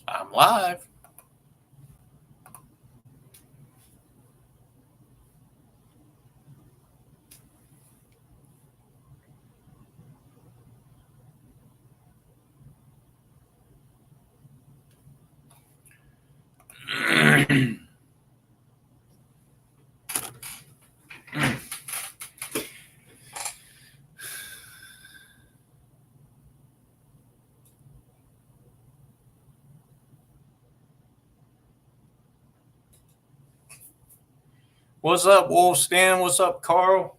I'm live. What's up, Wolfstan? What's up, Carl?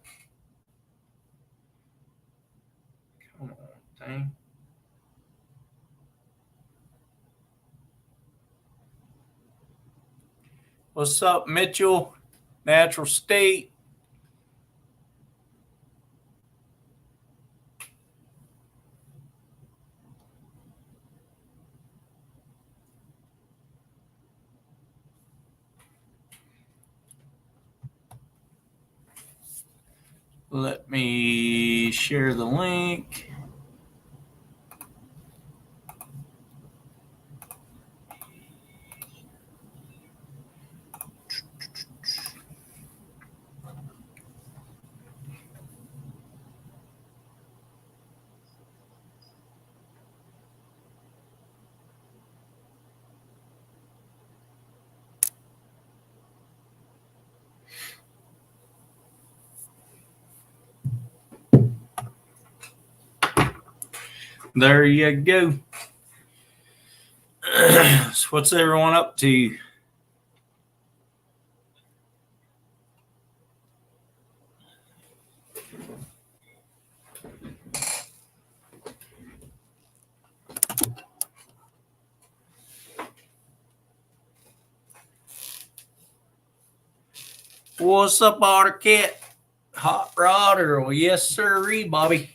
Come on, dang. What's up, Mitchell? Natural State. Let me share the link. There you go. So what's everyone up to? What's up, Otter Cat? Hot Rod or yes, sir, Bobby.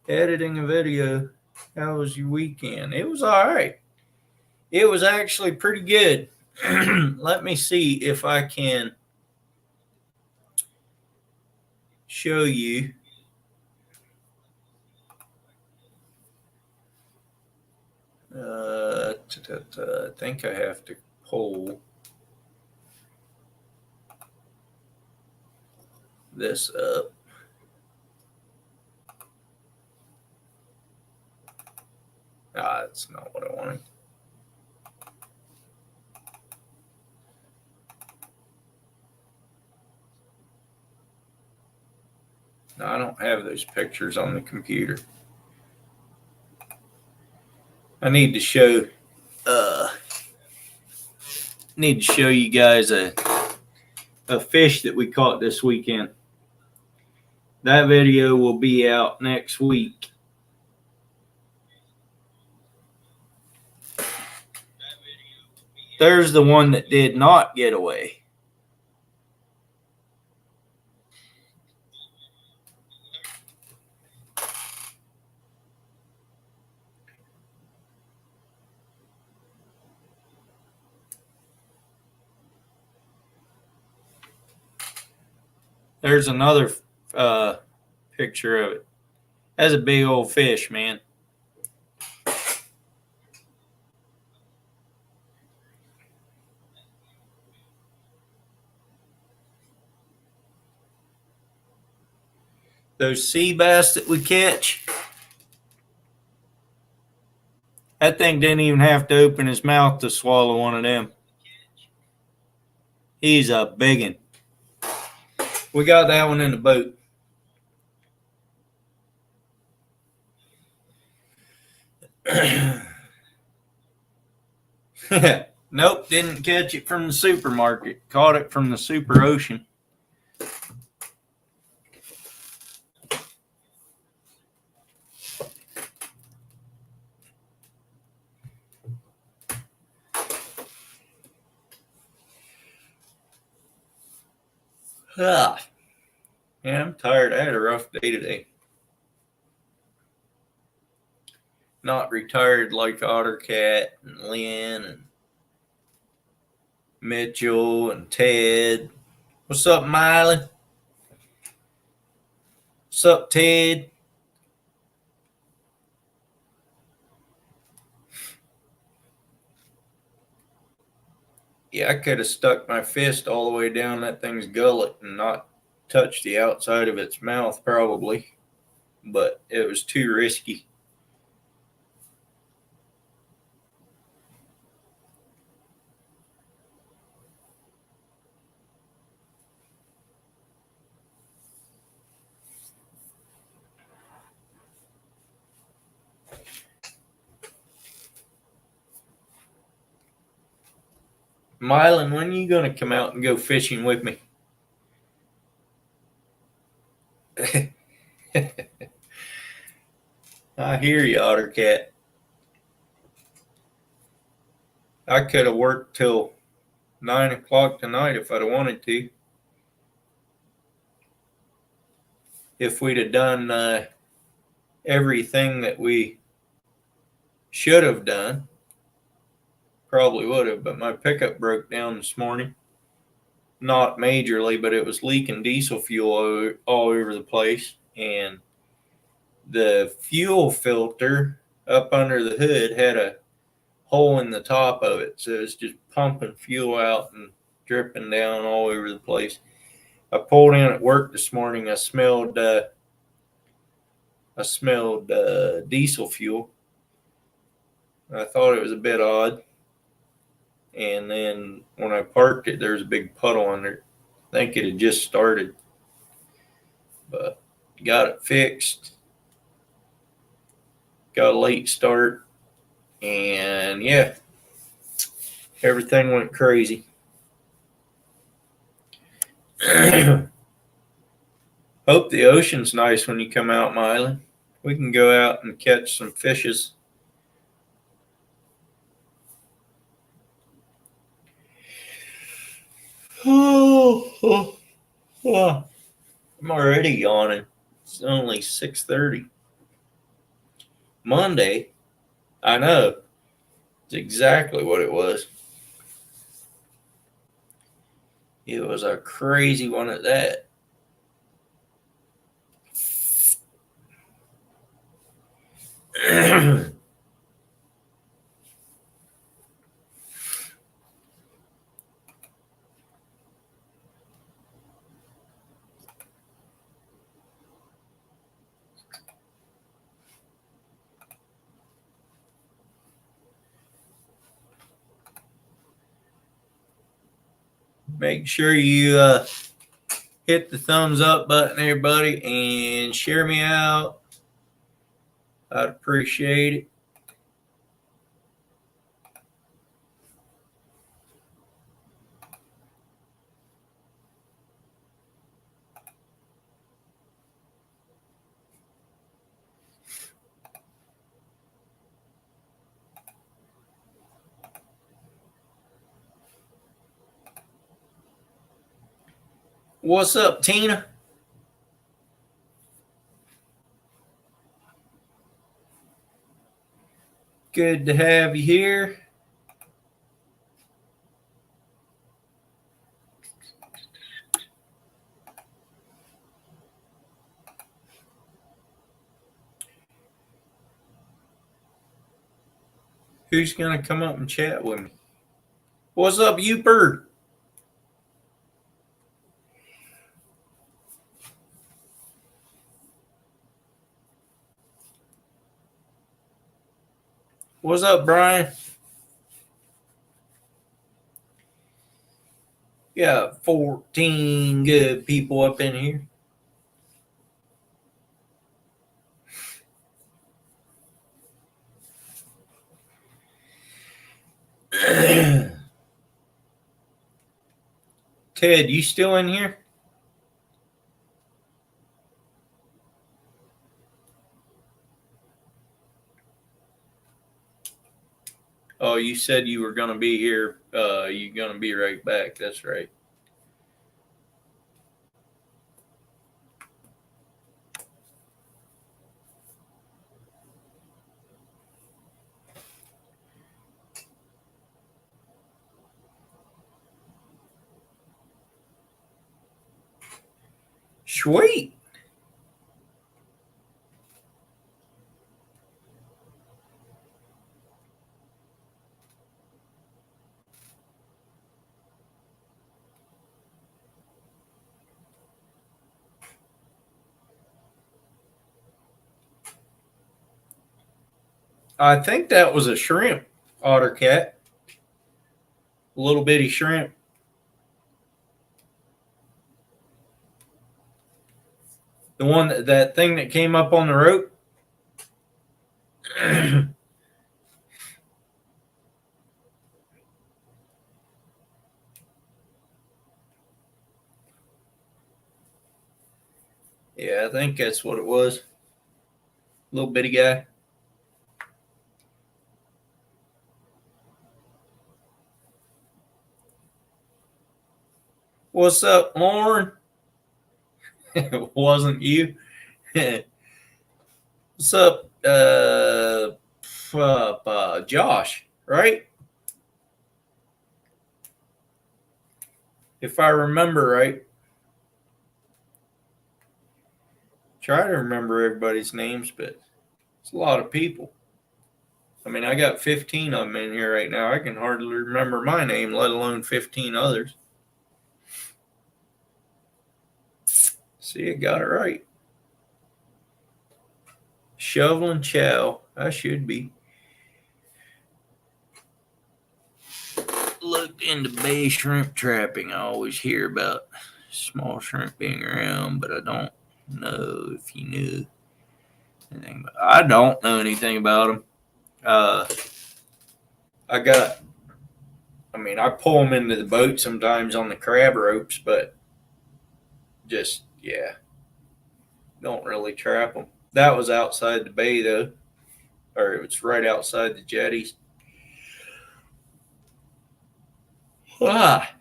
Editing a video. How was your weekend? It was all right. It was actually pretty good. Let me see if I can show you. I think I have to pull this up. That's not what I wanted. No, I don't have those pictures on the computer. I need to show you guys a fish that we caught this weekend. That video will be out next week. There's the one that did not get away. There's another picture of it. That's a big old fish, man. Those sea bass that we catch, that thing didn't even have to open his mouth to swallow one of them. He's a big one. We got that one in the boat. Nope, didn't catch it from the supermarket. Caught it from the super ocean. Yeah, I'm tired. I had a rough day today. Not retired like Ottercat and Lynn and Mitchell and Ted. What's up, Miley? What's up, Ted? Yeah, I could have stuck my fist all the way down that thing's gullet and not touched the outside of its mouth, probably. But it was too risky. Mylan, when are you going to come out and go fishing with me? I hear you, Otter Cat. I could have worked till 9 o'clock tonight if I'd have wanted to. If we'd have done everything that we should have done, probably would have. But my pickup broke down this morning. Not majorly, but it was leaking diesel fuel all over the place. And the fuel filter up under the hood had a hole in the top of it. So it's just pumping fuel out and dripping down all over the place. I pulled in at work this morning. I smelled diesel fuel. I thought it was a bit odd. And then when I parked it, there was a big puddle under it. I think it had just started. But got it fixed. Got a late start. And yeah, everything went crazy. Hope the ocean's nice when you come out, Mylan. We can go out and catch some fishes. I'm already yawning. It's only 6:30. Monday. I know. It's exactly what it was. It was a crazy one at that. Make sure you hit the thumbs up button, everybody, and share me out. I'd appreciate it. What's up, Tina? Good to have you here. Who's going to come up and chat with me? What's up, you bird? What's up, Brian? Got 14 good people up in here. Ted, you still in here? Oh, you said you were going to be here. You're going to be right back. That's right. Sweet. I think that was a shrimp, Otter Cat. A little bitty shrimp. The one that thing that came up on the rope. Yeah, I think that's what it was. Little bitty guy. What's up, Lauren? It wasn't you. What's up, Josh? Right? If I remember right. Try to remember everybody's names, but it's a lot of people. I mean, I got 15 of them in here right now. I can hardly remember my name, let alone 15 others. See, I got it right. Shoveling Chow. I should be. Looked into bay shrimp trapping. I always hear about small shrimp being around, but I don't know if you knew anything. I don't know anything about them. I pull them into the boat sometimes on the crab ropes, but just, yeah, don't really trap them. That was outside the bay, though, or it was right outside the jetties. Ah.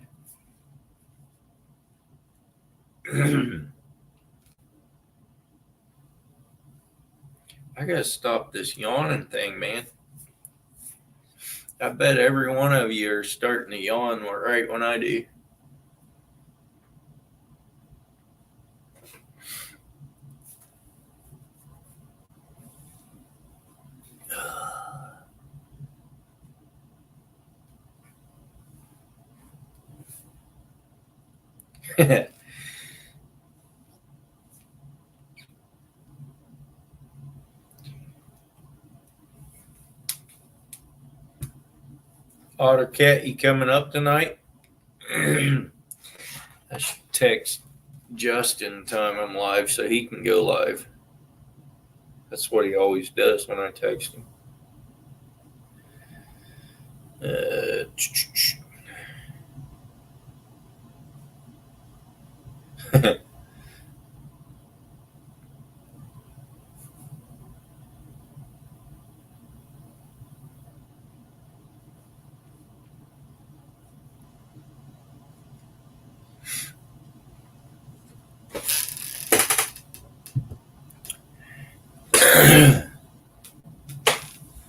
I gotta stop this yawning thing, man. I bet every one of you are starting to yawn right when I do. Otter Cat, you coming up tonight? I should text Justin time I'm live so he can go live. That's what he always does when I text him.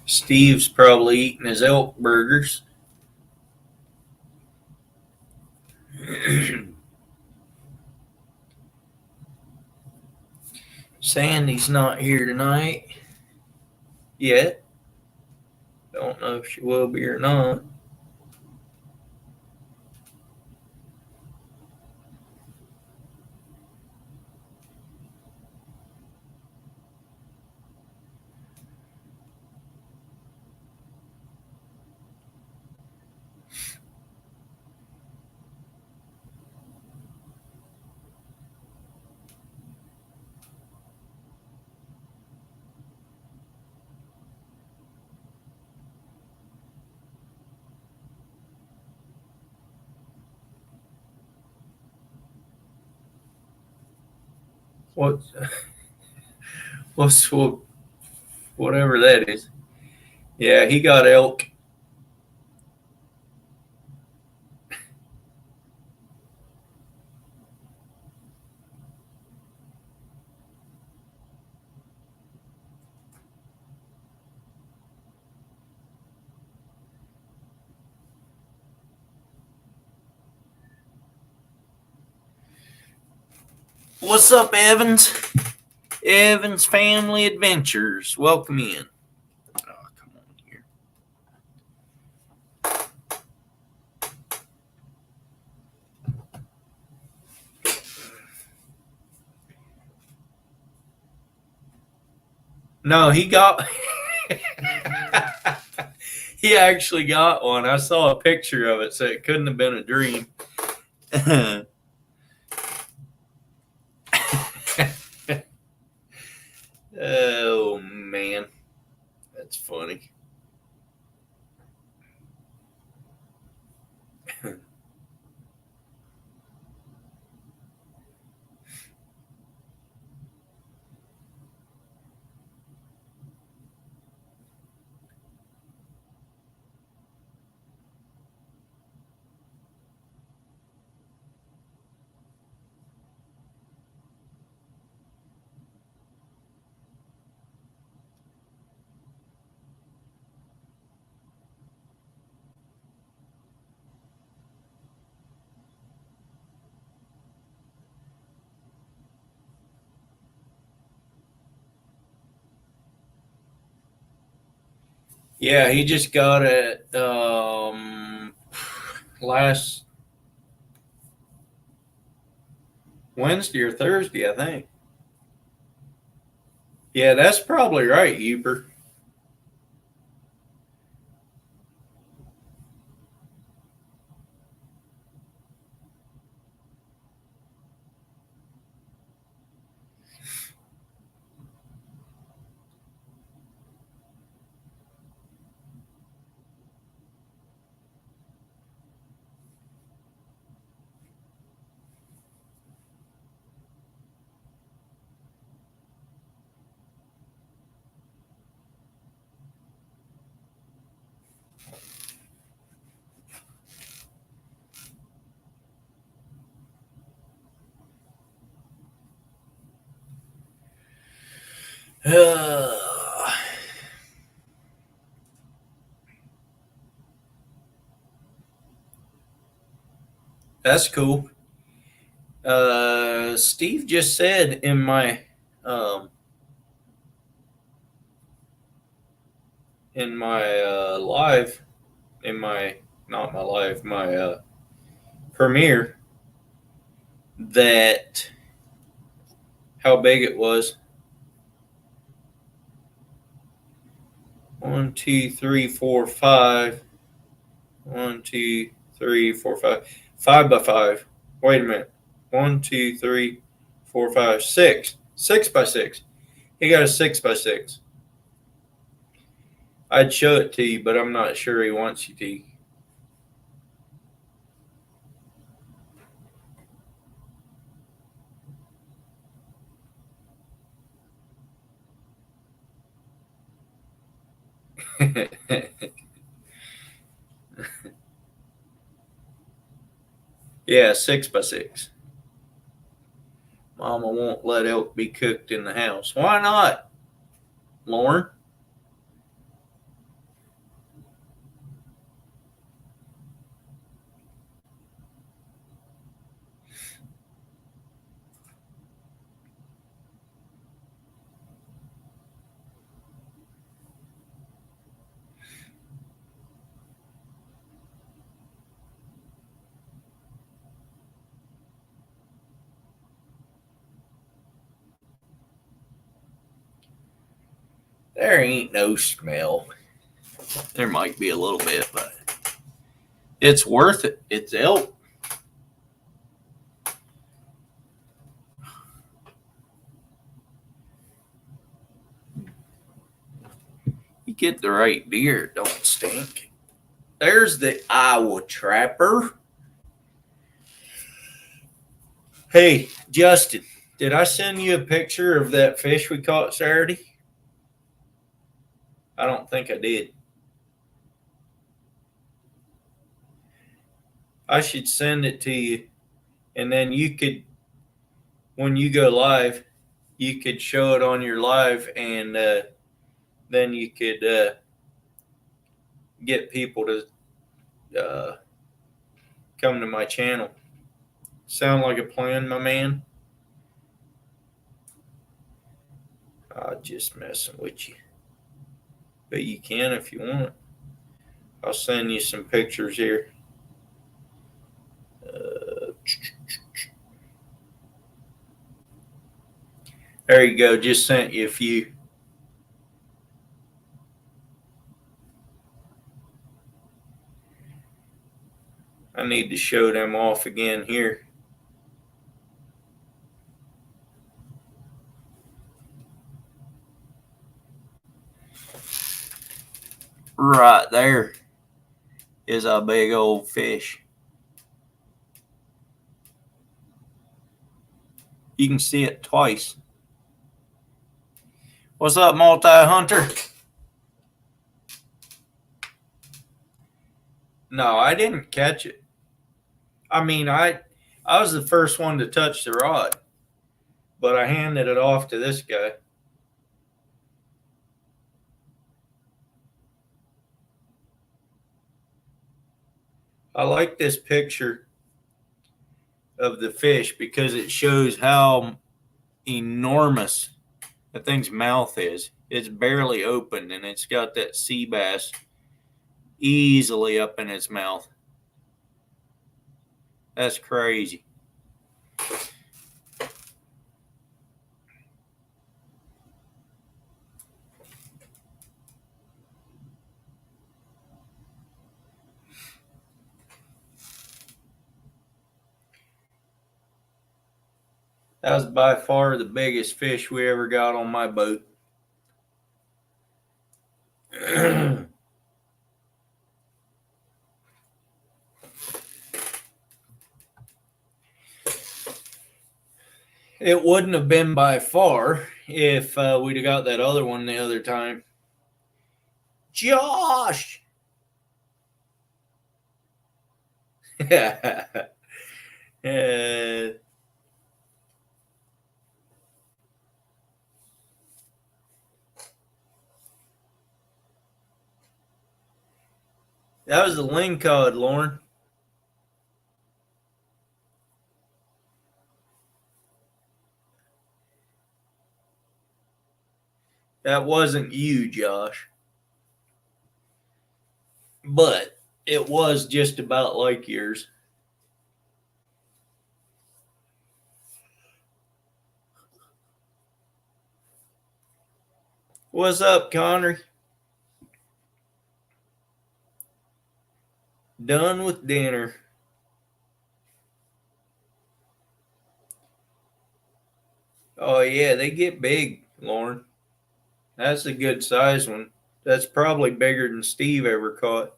Steve's probably eating his elk burgers. Sandy's not here tonight yet. Don't know if she will be or not. What's whatever that is? Yeah, he got elk. What's up, Evans? Evans Family Adventures. Welcome in. Oh, come on here. No, he got He actually got one. I saw a picture of it, so it couldn't have been a dream. Oh man, that's funny. Yeah, he just got it last Wednesday or Thursday, I think. Yeah, that's probably right, Hubert. That's cool. Steve just said um, in my live, in my not my live, my premiere, that how big it was. 1, 2, 3, 4, 5. 1, 2, 3, 4, 5. 5 by 5. Wait a minute. 1, 2, 3, 4, 5, 6. 6 by 6. He got a 6 by 6. I'd show it to you, but I'm not sure he wants you to. Yeah, 6 by 6. Mama won't let elk be cooked in the house. Why not, Lauren? There ain't no smell. There might be a little bit, but it's worth it. It's elk. You get the right deer, it don't stink. There's the Iowa Trapper. Hey, Justin, did I send you a picture of that fish we caught Saturday? I don't think I did. I should send it to you, and then you could, when you go live, you could show it on your live, and then you could get people to come to my channel. Sound like a plan, my man? I'm just messing with you. But you can if you want. I'll send you some pictures here. There you go. Just sent you a few. I need to show them off again here. Right there is a big old fish. You can see it twice. What's up, multi-hunter? No, I didn't catch it. I mean, I was the first one to touch the rod, but I handed it off to this guy. I like this picture of the fish because it shows how enormous that thing's mouth is. It's barely open, and it's got that sea bass easily up in its mouth. That's crazy. That was by far the biggest fish we ever got on my boat. It wouldn't have been by far if we'd have got that other one the other time. Josh! That was the lingcod, Lauren. That wasn't you, Josh. But it was just about like yours. What's up, Connor? Done with dinner. Oh, yeah, they get big, Lauren. That's a good size one. That's probably bigger than Steve ever caught.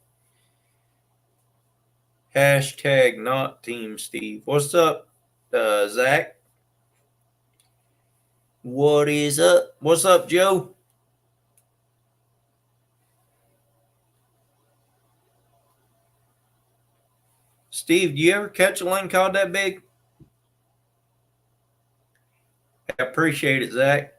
Hashtag not Team Steve. What's up, Zach? What is up? What's up, Joe? Steve, do you ever catch a lingcod that big? I appreciate it, Zach.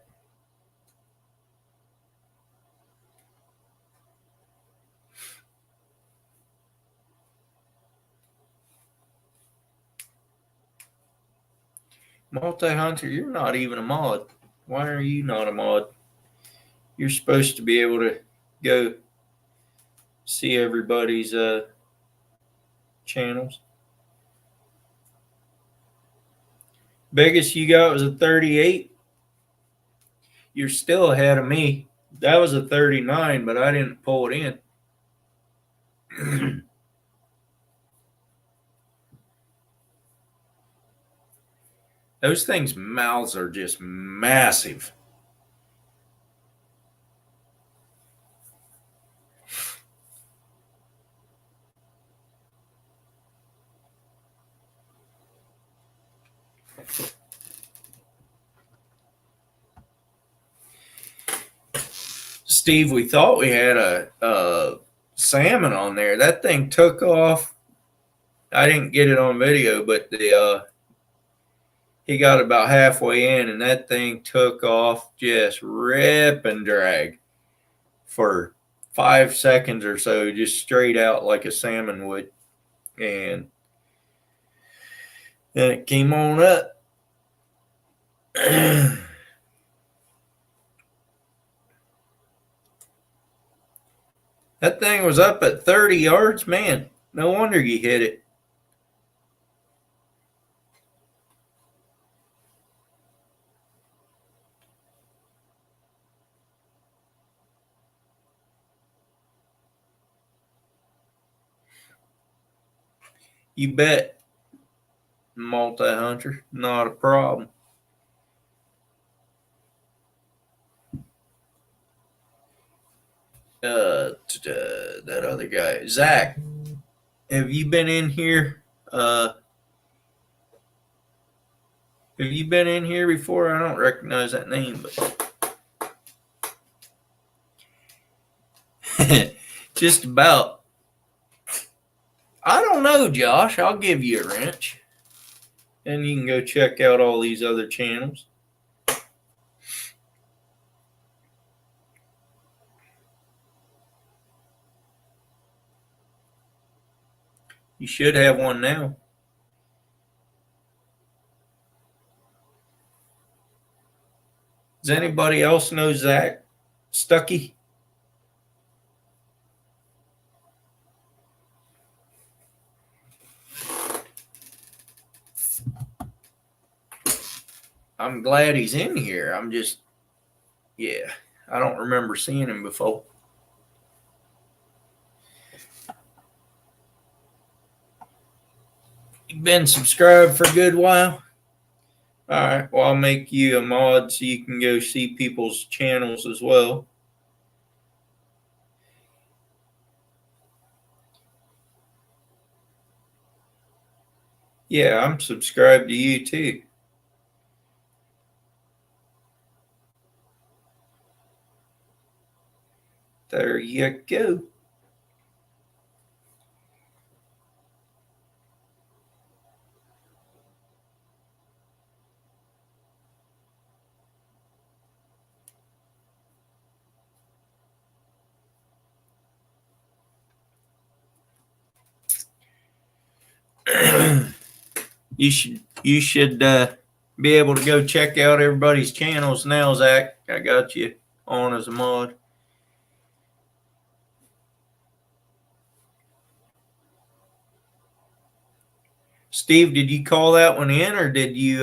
Multi-hunter, you're not even a mod. Why are you not a mod? You're supposed to be able to go see everybody's channels. Biggest you got was a 38. You're still ahead of me. That was a 39, but I didn't pull it in. Those things' mouths are just massive. Steve, we thought we had a salmon on there. That thing took off. I didn't get it on video, but he got about halfway in, and that thing took off just rip and drag for 5 seconds or so, just straight out like a salmon would. And then it came on up. That thing was up at 30 yards, man. No wonder you hit it. You bet, multi-hunter. Not a problem. That other guy, Zach, have you been in here? Have you been in here before? I don't recognize that name, but just about. I don't know, Josh. I'll give you a wrench. And you can go check out all these other channels. You should have one now. Does anybody else know Zach Stuckey? I'm glad he's in here. I'm just, yeah, I don't remember seeing him before. You've been subscribed for a good while? All right, well, I'll make you a mod so you can go see people's channels as well. Yeah, I'm subscribed to you too. There you go. You should be able to go check out everybody's channels now, Zach. I got you on as a mod. Steve, did you call that one in, or did you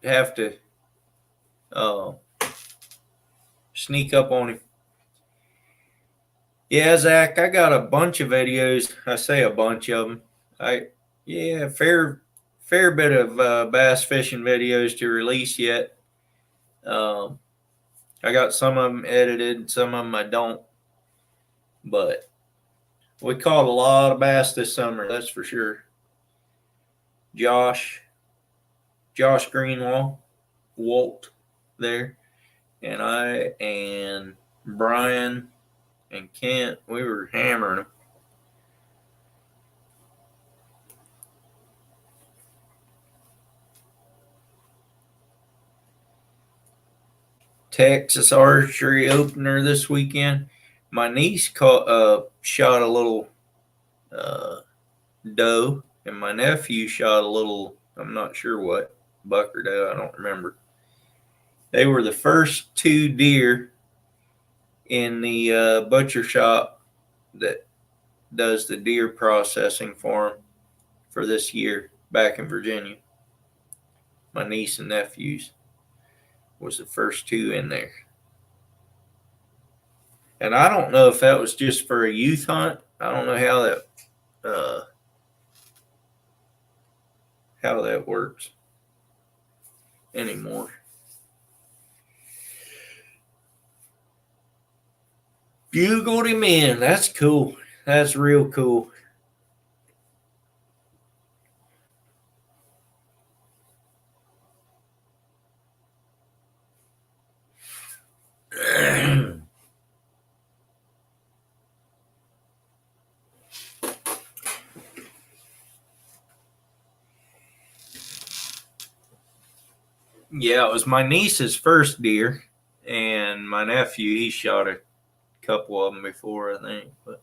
have to sneak up on him? Yeah, Zach, I got a bunch of videos. I say a bunch of them. Fair bit of bass fishing videos to release yet. I got some of them edited, some of them I don't. But we caught a lot of bass this summer, that's for sure. Josh Greenwald, Walt there, and I and Brian and Kent, we were hammering them. Texas archery opener this weekend. My niece shot a little doe, and my nephew shot a little, I'm not sure what, buck or doe, I don't remember. They were the first two deer in the butcher shop that does the deer processing for them for this year back in Virginia. My niece and nephews was the first two in there. And I don't know if that was just for a youth hunt. I don't know how that works anymore. Bugled him in. That's cool. That's real cool. Yeah, it was my niece's first deer, and my nephew, he shot a couple of them before, I think. But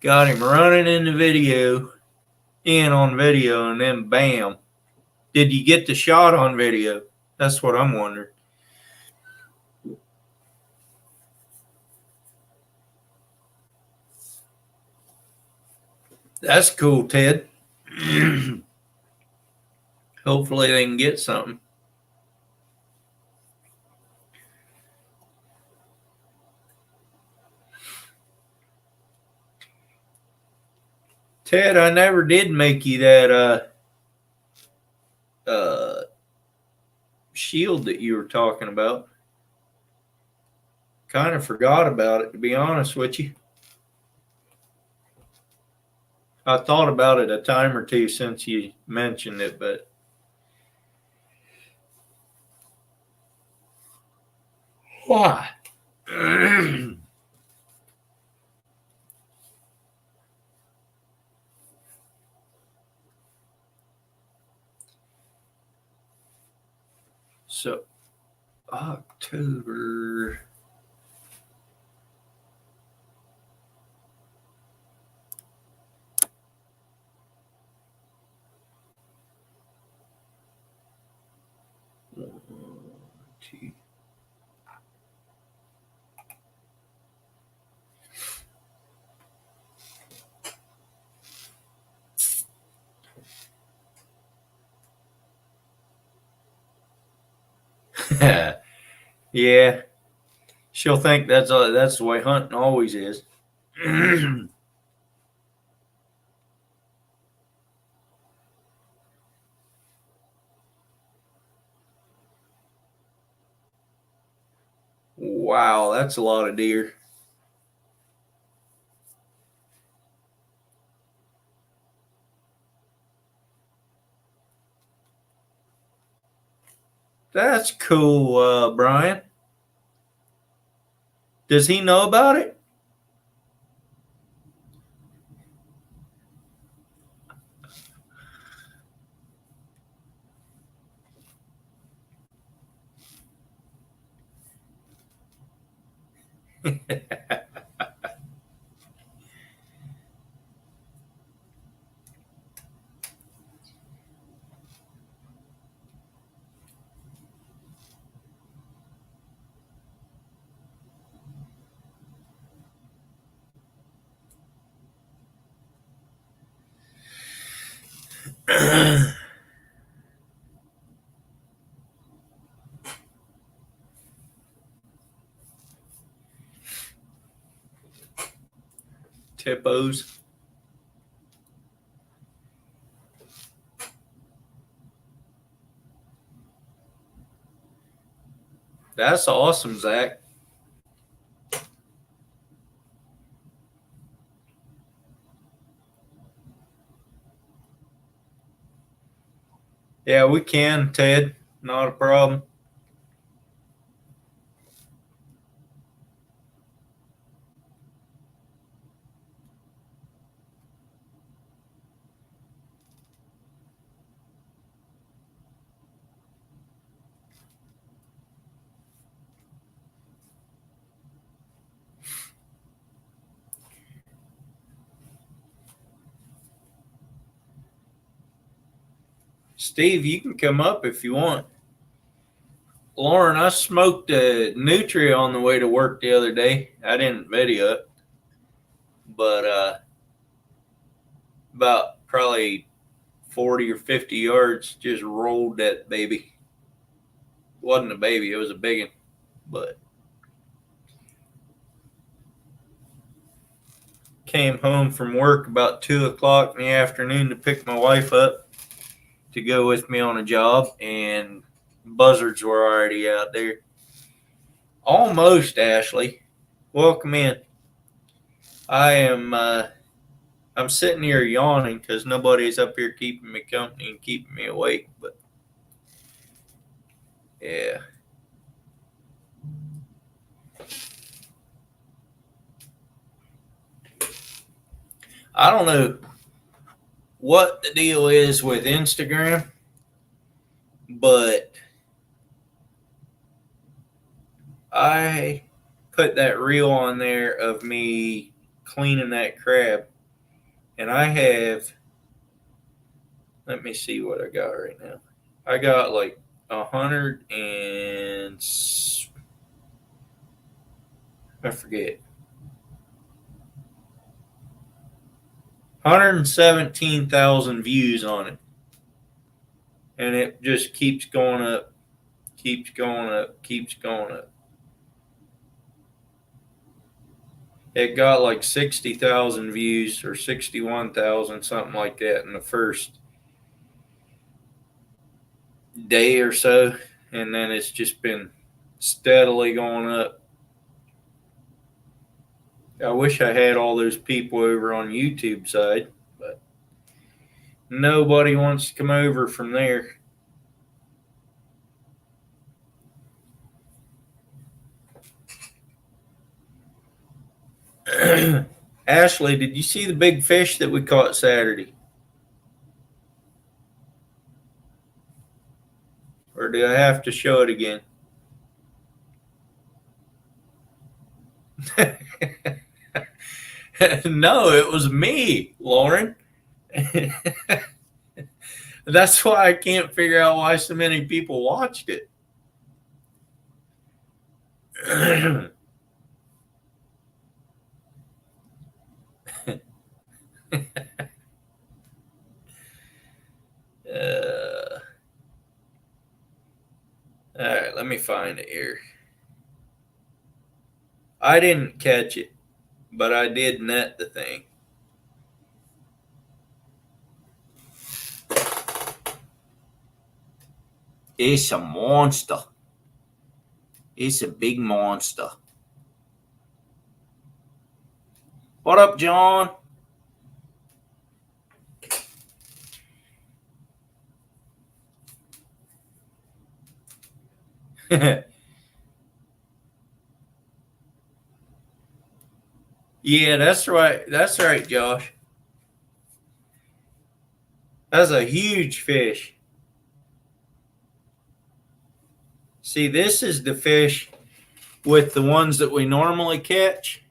got him running in the video, on video, and then bam. Did you get the shot on video? That's what I'm wondering. That's cool, Ted. Hopefully they can get something. Ted, I never did make you that shield that you were talking about. Kind of forgot about it, to be honest with you. I thought about it a time or two since you mentioned it, but why? So, October. Two. Yeah, she'll think that's the way hunting always is. Wow, that's a lot of deer. That's cool, Brian. Does he know about it? Tippos. That's awesome, Zach. Yeah, we can, Ted. Not a problem. Steve, you can come up if you want. Lauren, I smoked a Nutria on the way to work the other day. I didn't video it, but about probably 40 or 50 yards, just rolled that baby. It wasn't a baby, it was a big one, but came home from work about 2 o'clock in the afternoon to pick my wife up to go with me on a job, and buzzards were already out there. Almost, Ashley. Welcome in. I am I'm sitting here yawning because nobody's up here keeping me company and keeping me awake, but yeah. I don't know what the deal is with Instagram, but I put that reel on there of me cleaning that crab, and I have, let me see what I got right now. I got like 100 and I forget, 117,000 views on it, and it just keeps going up, keeps going up, keeps going up. It got like 60,000 views or 61,000, something like that, in the first day or so. And then it's just been steadily going up. I wish I had all those people over on YouTube side, but nobody wants to come over from there. Ashley, did you see the big fish that we caught Saturday? Or do I have to show it again? No, it was me, Lauren. That's why I can't figure out why so many people watched it. All right, let me find it here. I didn't catch it, but I did net the thing. It's a monster. It's a big monster. What up, John? Yeah, that's right. That's right, Josh. That's a huge fish. See, this is the fish with the ones that we normally catch,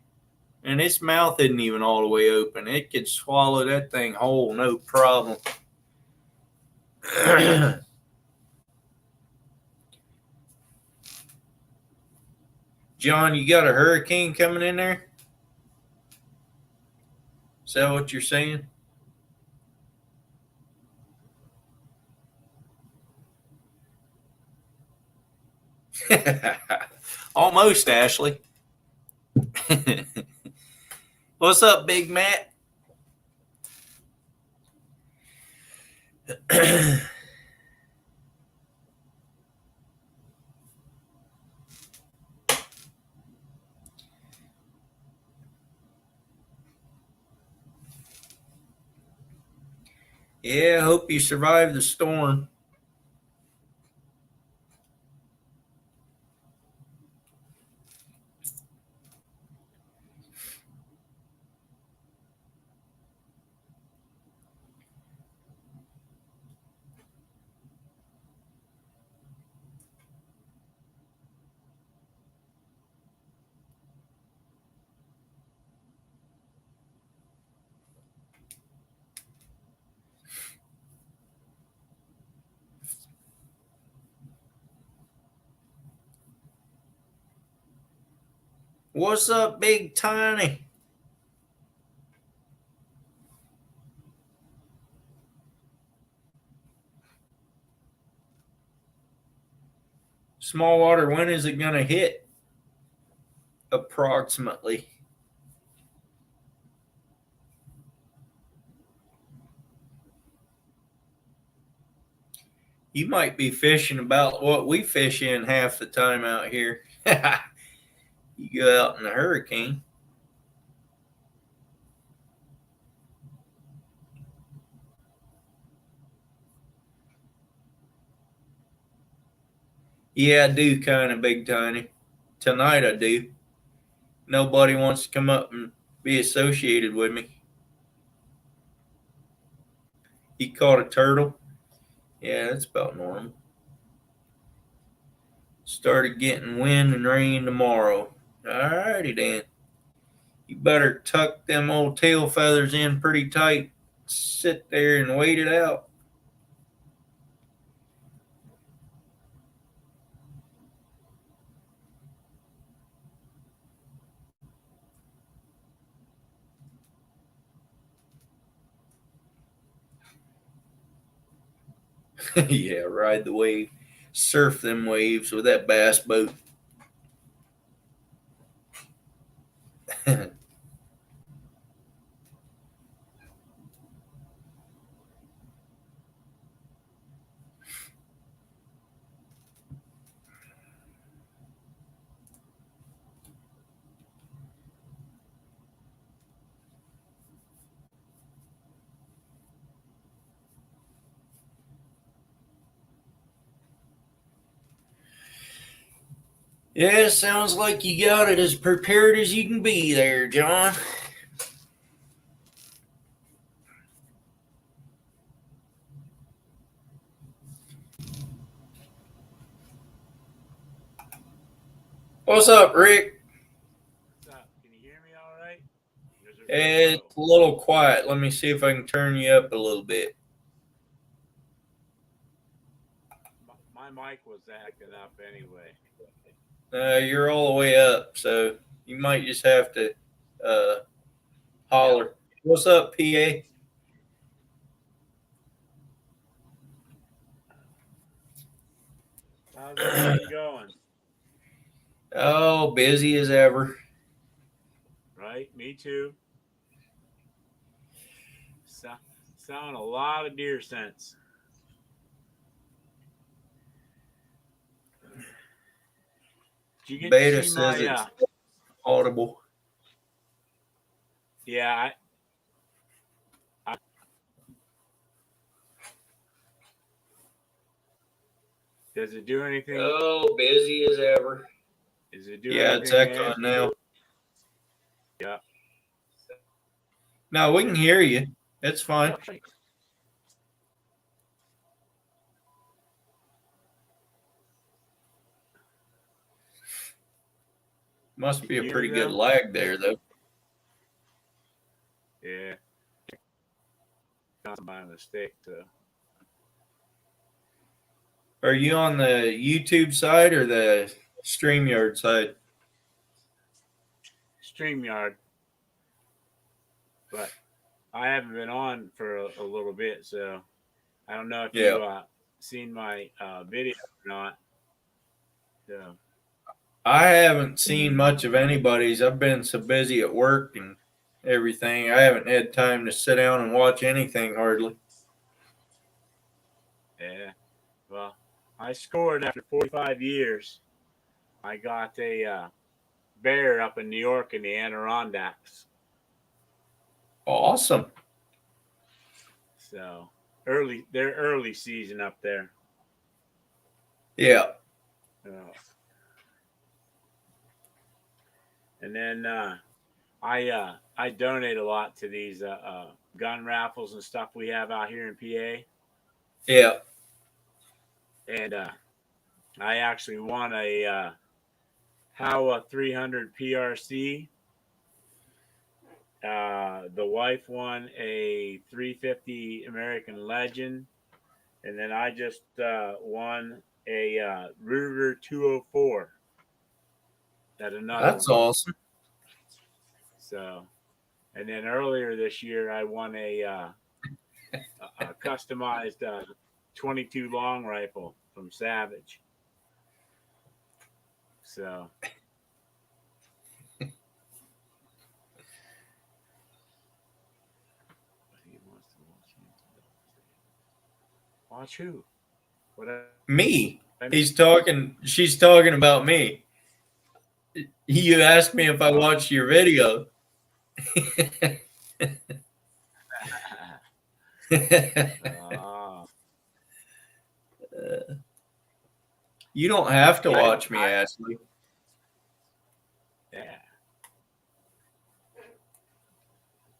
and its mouth isn't even all the way open. It could swallow that thing whole, no problem. John, you got a hurricane coming in there? Is that what you're saying? Almost, Ashley. What's up, Big Matt? Yeah, I hope you survive the storm. What's up, Big Tiny? Small water, when is it going to hit? Approximately. You might be fishing about what we fish in half the time out here. You go out in a hurricane. Yeah, I do, kind of, Big Tiny. Tonight I do. Nobody wants to come up and be associated with me. He caught a turtle. Yeah, that's about normal. Started getting wind and rain tomorrow. Alrighty then. You better tuck them old tail feathers in pretty tight. Sit there and wait it out. Yeah, ride the wave. Surf them waves with that bass boat. Yeah, sounds like you got it as prepared as you can be there, John. What's up, Rick? What's up? Can you hear me all right? Or is it real It's low? a little quiet. Let me see if I can turn you up a little bit. My mic was acting up anyway. You're all the way up, so you might just have to uh, Yep. holler. What's up, PA? How's everything going? Oh, busy as ever. Right? Me too. So, selling a lot of deer scents. Did you get to Beta see says my? it's audible. Yeah. I does it do anything? Oh, busy as ever. Is it do Yeah, it's anything echoing there? now. Yeah. No, we can hear you. It's fine. Oh, shit. Must Can be you a hear pretty me good though? lag there, though. Yeah. Not by mistake. Are you on the YouTube side or the StreamYard side? StreamYard, but I haven't been on for a little bit, so I don't know if Yeah. you seen my video or not. So, I haven't seen much of anybody's. I've been so busy at work and everything. I haven't had time to sit down and watch anything hardly. yeah. Well, I scored after 45 years. I got a bear up in New York in the Adirondacks. Awesome. So they're early season up there. Yeah. Uh, and then I donate a lot to these gun raffles and stuff we have out here in PA. Yeah. And I actually won a Howa 300 PRC. The wife won a 350 American Legend, and then I just won a Ruger 204. That's another That's one. awesome. So, and then earlier this year, I won a customized 22 long rifle from Savage. So, watch who? What? Me. He's talking. She's talking about me. You asked me if I watched your video. You don't have to watch me, Ashley. Yeah.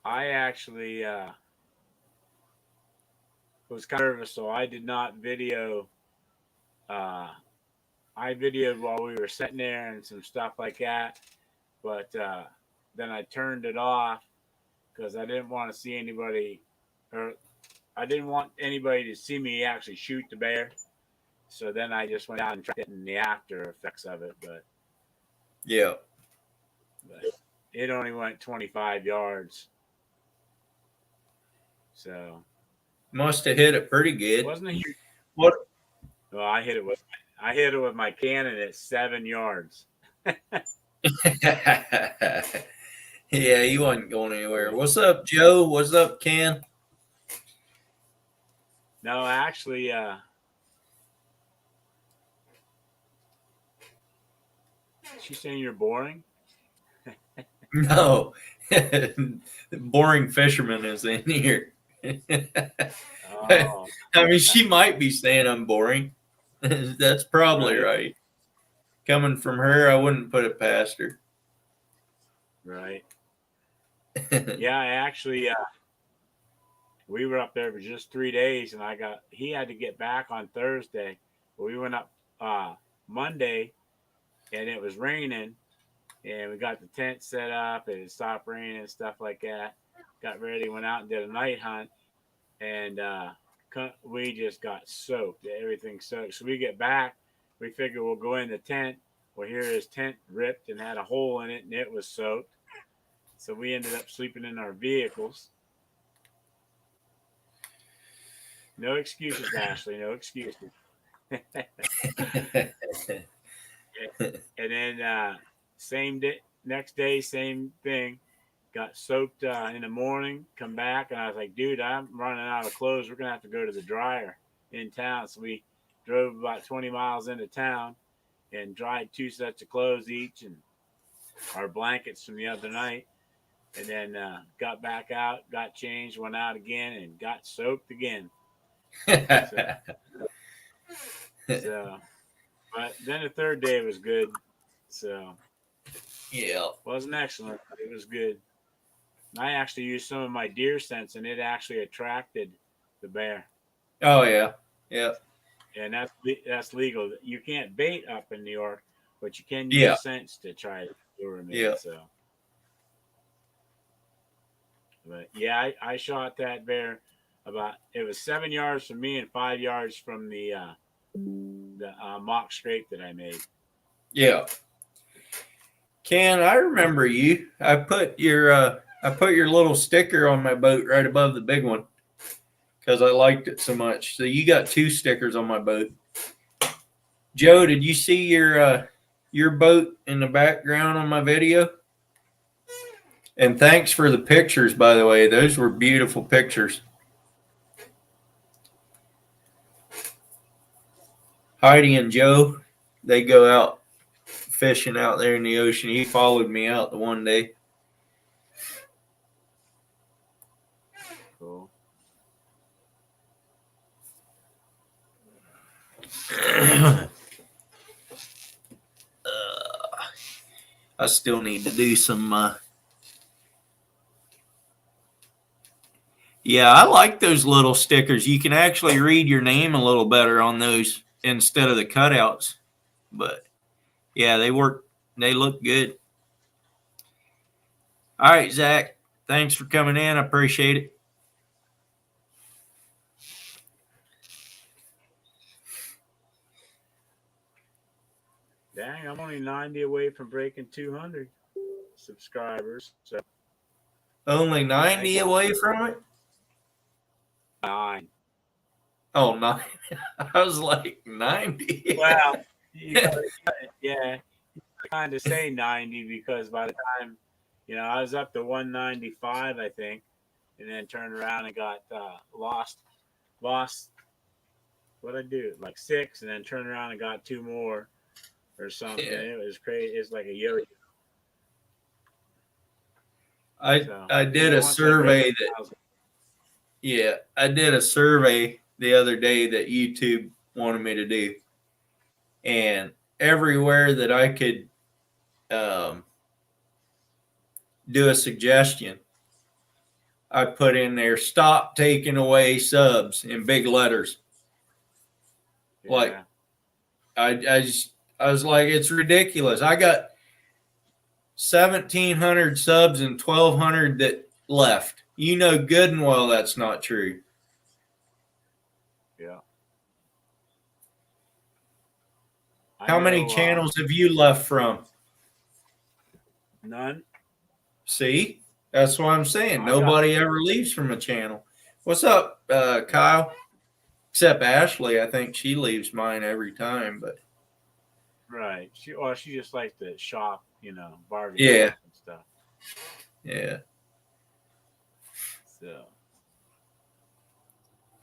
I actually was kind of nervous, so I did not video. I videoed while we were sitting there and some stuff like that, but then I turned it off because I didn't want to see anybody, or I didn't want anybody to see me actually shoot the bear. So then I just went out and tried getting the after effects of it, but Yeah. it only went 25 yards. So Must have hit it pretty good. wasn't a huge. What? Well, I hit it with my cannon at 7 yards. Yeah, he wasn't going anywhere. What's up, Joe? What's up, Ken? No, actually, she's saying you're boring. No. Boring fisherman is in here. Oh, I mean, she might be saying I'm boring. That's probably right. Coming from her, I wouldn't put it past her. Right. Yeah, I actually, we were up there for just 3 days, and he had to get back on Thursday. We went up Monday, and it was raining, and we got the tent set up, and it stopped raining and stuff like that. Got ready, went out and did a night hunt, and we just got soaked. Everything soaked. So we get back, we figure we'll go in the tent. Well, here his tent ripped and had a hole in it, and it was soaked. So we ended up sleeping in our vehicles. No excuses, Ashley. No excuses. And then same day, next day, same thing. Got soaked in the morning. Come back, and I was like, "Dude, I'm running out of clothes. We're gonna have to go to the dryer in town." So we drove about 20 miles into town and dried 2 sets of clothes each, and our blankets from the other night. And then got back out, got changed, went out again, and got soaked again. So, but then the third day was good. So, yeah, wasn't excellent, but it was good. And I actually used some of my deer scents, and it actually attracted the bear. Oh yeah, yeah. And that's legal. You can't bait up in New York, but you can use scents to try to lure them in. Yeah. So, but yeah, I shot that bear it was 7 yards from me and 5 yards from the mock scrape that I made. Yeah. Ken, I remember you. I put your little sticker on my boat right above the big one because I liked it so much. So you got 2 stickers on my boat. Joe, did you see your boat in the background on my video? And thanks for the pictures, by the way. Those were beautiful pictures. Heidi and Joe, they go out fishing out there in the ocean. He followed me out the one day. Cool. I still need to do some. Yeah, I like those little stickers. You can actually read your name a little better on those instead of the cutouts. But yeah, they work. They look good. All right, Zach. Thanks for coming in. I appreciate it. Dang, I'm only 90 away from breaking 200 subscribers. So Only 90 away from it? 9. Oh, 9. I was like 90. Well, yeah, kind of say 90 because by the time, I was up to 195, I think, and then turned around and got lost. What I do? Like 6, and then turned around and got 2 more or something. Yeah. It was crazy. It's like a yo-yo. I did a survey I did a survey the other day that YouTube wanted me to do. And everywhere that I could do a suggestion, I put in there, stop taking away subs in big letters. Yeah. Like, I was like, it's ridiculous. I got 1,700 subs and 1,200 that left. You know good and well that's not true. Yeah. How many channels have you left from? None. See? That's what I'm saying. Nobody ever leaves from a channel. What's up, Kyle? Except Ashley. I think she leaves mine every time, but right. She just likes to shop, bargain and stuff. Yeah. So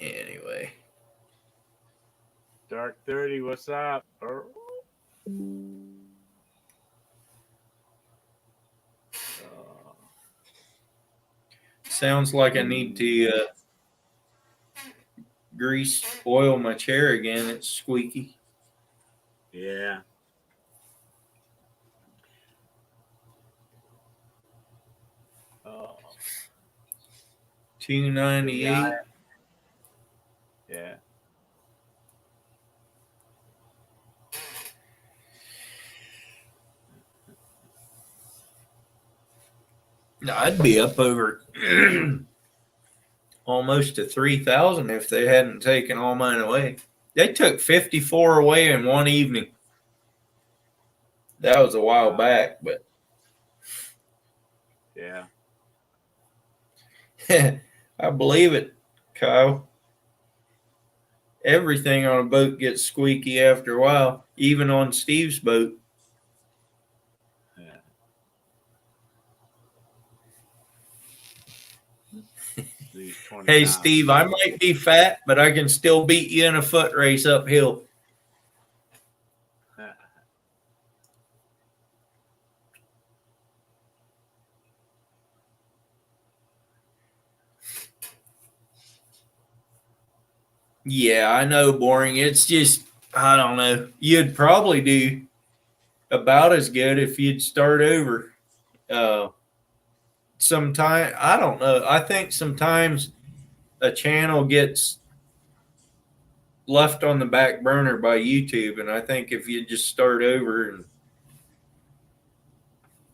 anyway. Dark 30, what's up? Sounds like I need to oil my chair again. It's squeaky. Yeah. $298. Yeah. I'd be up over almost to 3,000 if they hadn't taken all mine away. They took 54 away in one evening. That was a while back, but Yeah. I believe it, Kyle. Everything on a boat gets squeaky after a while, even on Steve's boat. Yeah. Lose 20 Hey, pounds. Steve, I might be fat, but I can still beat you in a foot race uphill. Yeah, I know, boring. It's just, I don't know. You'd probably do about as good if you'd start over. Sometime, I don't know. I think sometimes a channel gets left on the back burner by YouTube, and I think if you just start over and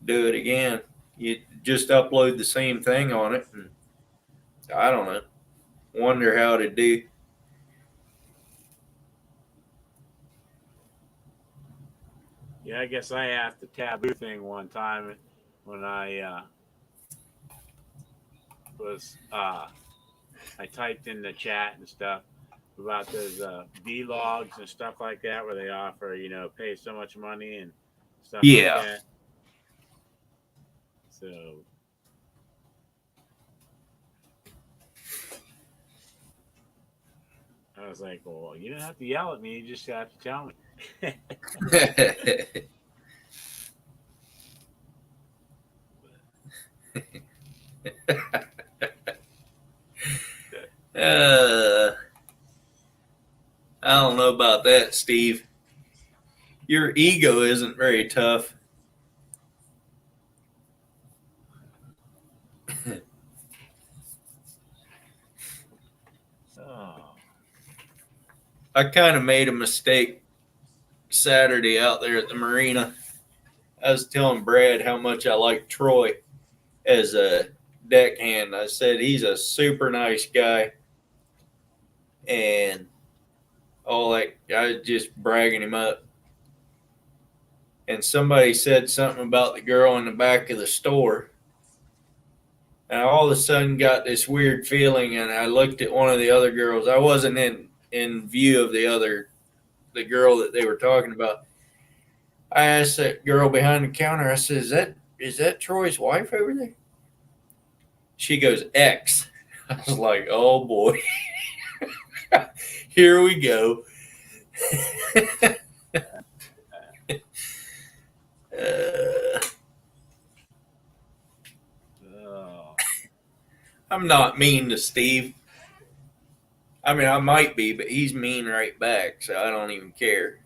do it again, you just upload the same thing on it, and I don't know. Wonder how to do. Yeah, I guess I asked the taboo thing one time when I I typed in the chat and stuff about those vlogs and stuff like that where they offer, pay so much money and stuff like Yeah. that. So I was like, well, you don't have to yell at me, you just have to tell me. I don't know about that, Steve. Your ego isn't very tough. Oh. I kind of made a mistake Saturday out there at the marina. I was telling Brad how much I like Troy as a deckhand. I said he's a super nice guy, and all that. I was just bragging him up. And somebody said something about the girl in the back of the store. And I all of a sudden got this weird feeling, and I looked at one of the other girls. I wasn't in view of the girl that they were talking about. I asked that girl behind the counter, I said, is that Troy's wife over there? She goes, X. I was like, oh boy. Here we go. I'm not mean to Steve. I mean, I might be, but he's mean right back, so I don't even care.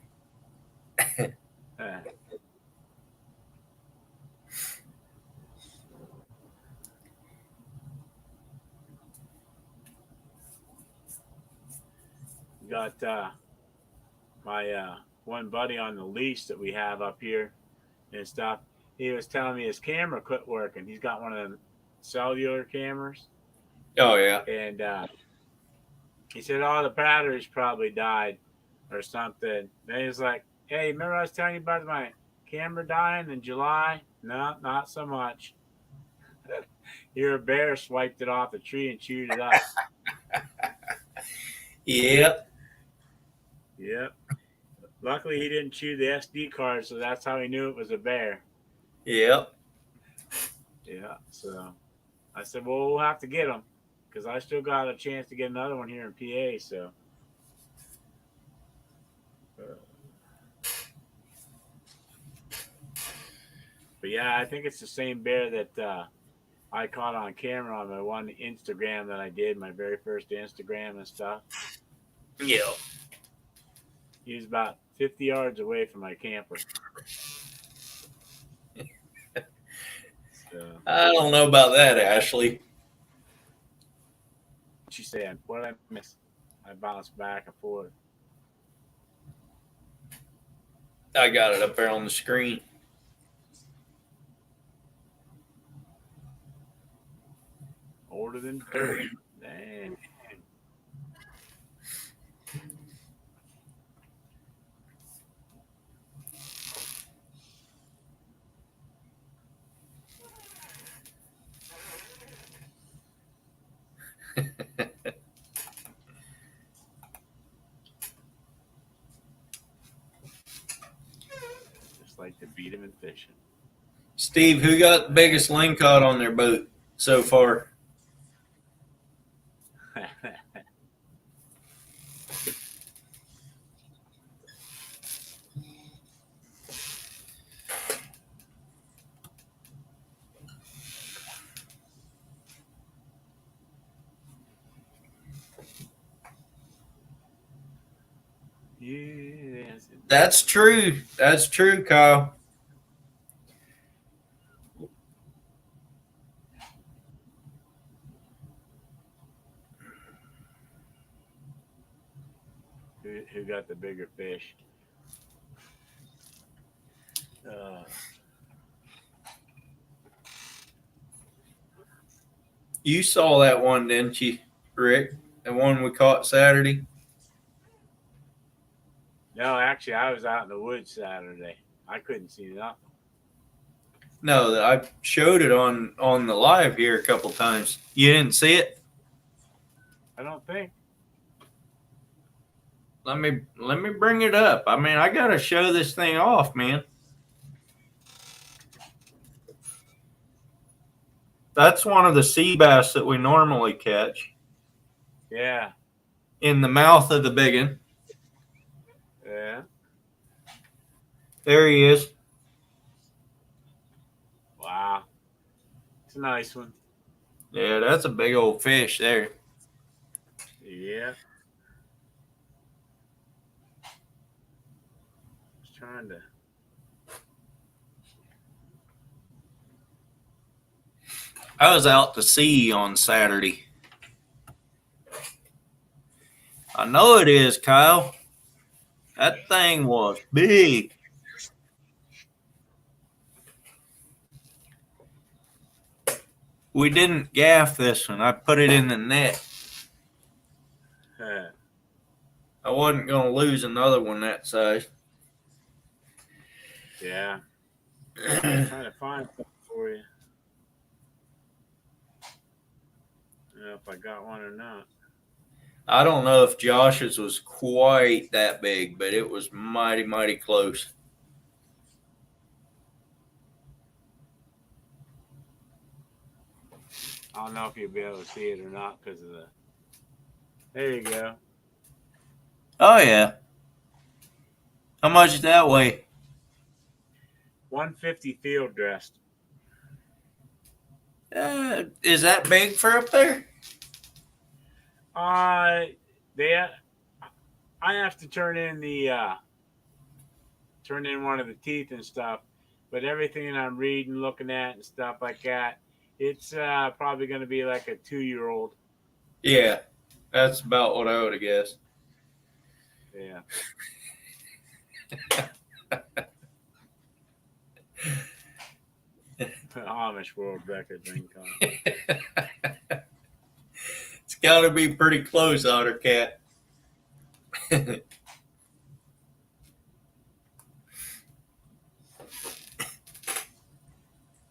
Got my one buddy on the lease that we have up here and stuff. He was telling me his camera quit working. He's got one of them cellular cameras. Oh, yeah. And he said, oh, the batteries probably died or something. Then he's like, hey, remember I was telling you about my camera dying in July? No, not so much. Here, a bear swiped it off the tree and chewed it up. Yep. Yep. Luckily, he didn't chew the SD card, so that's how he knew it was a bear. Yep. Yeah. So I said, well, we'll have to get them because I still got a chance to get another one here in PA. So. But yeah, I think it's the same bear that I caught on camera on my one Instagram that I did, my very first Instagram and stuff. Yeah. He was about 50 yards away from my camper. So, I don't know about that, Ashley. What you saying? What did I miss? I bounced back and forth. I got it up there on the screen. Older than dirt. Dang. Just like to beat him in fishing. Steve, who got the biggest lingcod on their boat so far? Yes. That's true. That's true, Kyle. Who got the bigger fish? You saw that one, didn't you, Rick? The one we caught Saturday? No, actually, I was out in the woods Saturday. I couldn't see nothing. No, I showed it on the live here a couple times. You didn't see it? I don't think. Let me bring it up. I mean, I gotta show this thing off, man. That's one of the sea bass that we normally catch. Yeah. In the mouth of the big one. Yeah. There he is. Wow. It's a nice one. Yeah, that's a big old fish there. Yeah. Just trying to. I was out to sea on Saturday. I know it is, Kyle. That thing was big. We didn't gaff this one. I put it in the net. I wasn't going to lose another one that size. Yeah. I'm trying to find something for you. I don't know if I got one or not. I don't know if Josh's was quite that big, but it was mighty, mighty close. I don't know if you'll be able to see it or not because of the. There you go. Oh, yeah. How much is that weigh? 150 field dressed. Is that big for up there? I have to turn in one of the teeth and stuff, but everything I'm reading, looking at, and stuff like that, it's probably going to be like a 2-year-old. Yeah, that's about what I would have guessed. Yeah. Amish world record thing coming. It's got to be pretty close, Otter Cat.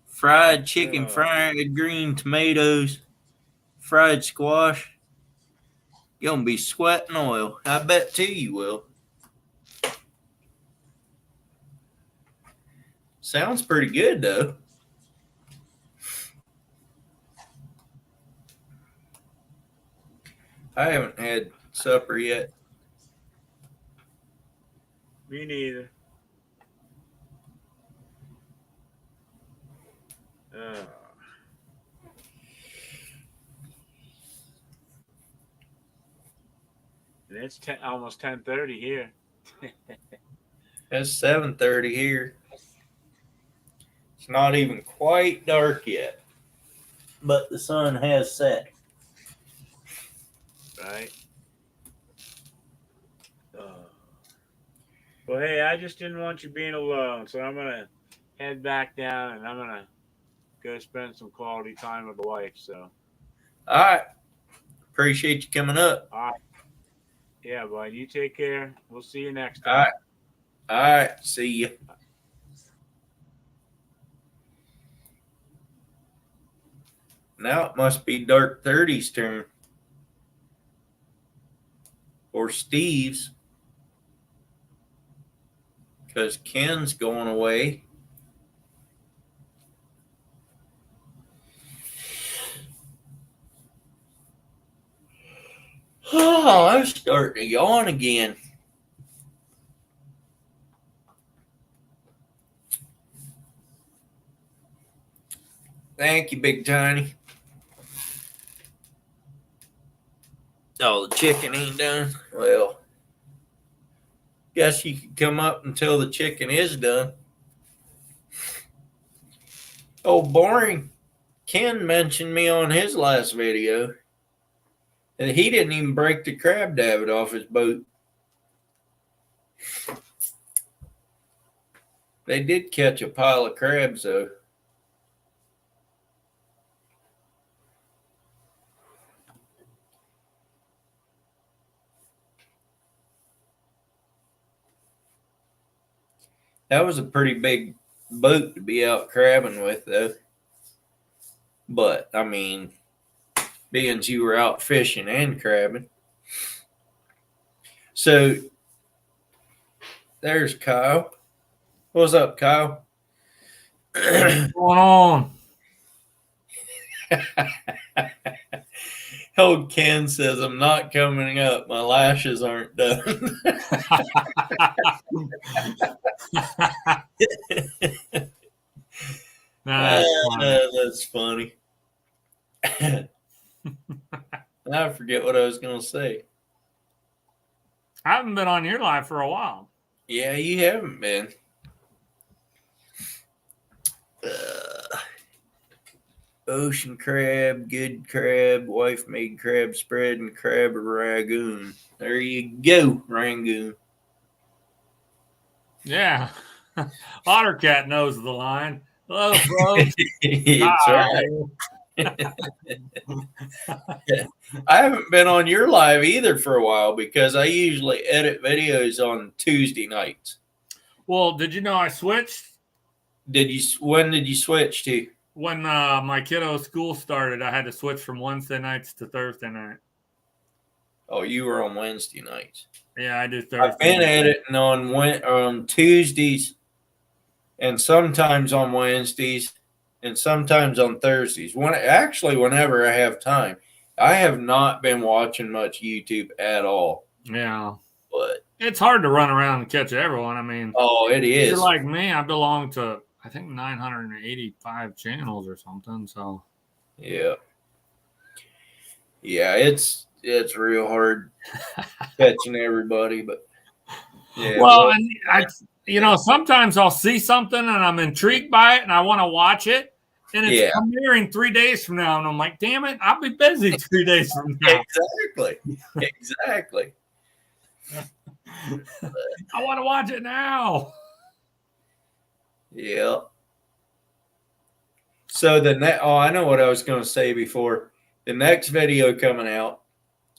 Fried chicken, fried green tomatoes, fried squash. You're going to be sweating oil. I bet too you will. Sounds pretty good, though. I haven't had supper yet. Me neither. And it's almost 10:30 here. It's 7:30 here. It's not even quite dark yet, but the sun has set. Right. Well, hey, I just didn't want you being alone, so I'm gonna head back down and I'm gonna go spend some quality time with the wife. So, All right. Appreciate you coming up. all right, yeah, bud. You take care. We'll see you next All time. right. All right. See you. Now it must be Dark 30's turn. Or Steve's. Because Ken's going away. Oh, I'm starting to yawn again. Thank you, Big Tiny. Oh, the chicken ain't done? Well, guess you could come up until the chicken is done. Oh, boring. Ken mentioned me on his last video. And he didn't even break the crab davit off his boat. They did catch a pile of crabs, though. That was a pretty big boat to be out crabbing with, though. But, I mean, being you were out fishing and crabbing. So, there's Kyle. What's up, Kyle? What's going on? Old Ken says, I'm not coming up. My lashes aren't done. That's funny. I forget what I was going to say. I haven't been on your live for a while. Yeah, you haven't been. Ocean crab, good crab, wife made crab spread, and crab ragoon. There you go, Rangoon. Yeah. Ottercat knows the line. Hello, folks. That's right. I haven't been on your live either for a while because I usually edit videos on Tuesday nights. Well, did you know I switched? When did you switch to? When my kiddo's school started, I had to switch from Wednesday nights to Thursday night. Oh, you were on Wednesday nights. Yeah, I do Thursday. I've been editing on Tuesdays and sometimes on Wednesdays and sometimes on Thursdays. Whenever I have time. I have not been watching much YouTube at all. Yeah. But it's hard to run around and catch everyone. I mean, it is. You're like me. I belong to, I think, 985 channels or something. So, yeah, it's real hard catching everybody. But yeah, well, and sometimes I'll see something and I'm intrigued by it and I want to watch it. And it's premiering 3 days from now. And I'm like, damn it, I'll be busy 3 days from now. Exactly. I want to watch it now. Yeah. So I know what I was going to say before. The next video coming out,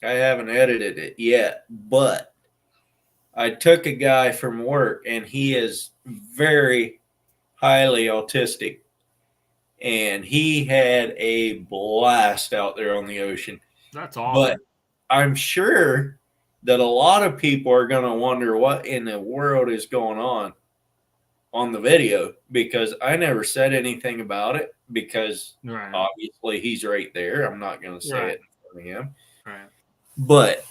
I haven't edited it yet, but I took a guy from work and he is very highly autistic. And he had a blast out there on the ocean. That's awesome. But I'm sure that a lot of people are going to wonder what in the world is going on the video because I never said anything about it because obviously he's right there. I'm not going to say it in front of him. Right. But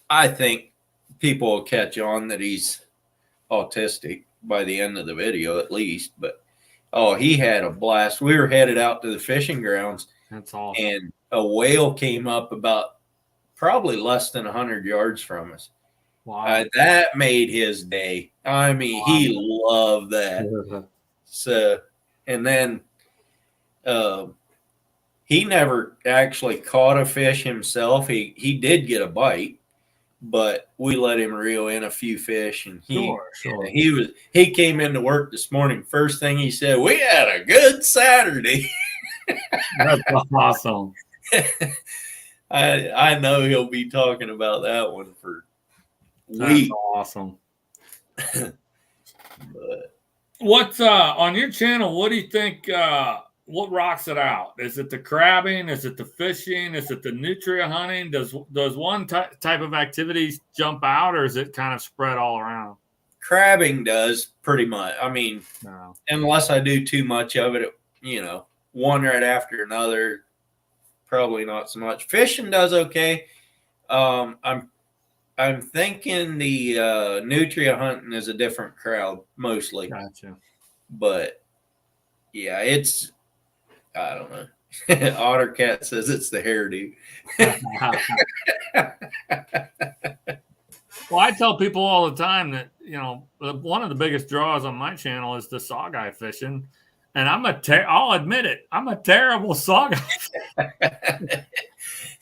I think people will catch on that he's autistic by the end of the video at least. But he had a blast. We were headed out to the fishing grounds. That's awesome. And a whale came up about probably less than 100 yards from us. Wow. That made his day. I mean, he loved that. So, and then he never actually caught a fish himself. He did get a bite, but we let him reel in a few fish, and Sure. he came into work this morning. First thing he said, "We had a good Saturday." That's awesome. I know he'll be talking about that one for That's weeks. awesome. But What's on your channel? What do you think? What rocks it out? Is it the crabbing? Is it the fishing? Is it the nutria hunting? Does one type of activities jump out, or is it kind of spread all around? crabbing does pretty much. I mean, No. unless I do too much of it, one right after another, probably not so much. Fishing does okay. I'm thinking the nutria hunting is a different crowd mostly, Gotcha. but yeah, it's I don't know. Ottercat says it's the hairdo. Well, I tell people all the time that one of the biggest draws on my channel is the saugeye fishing, and I'll admit it, I'm a terrible saugeye.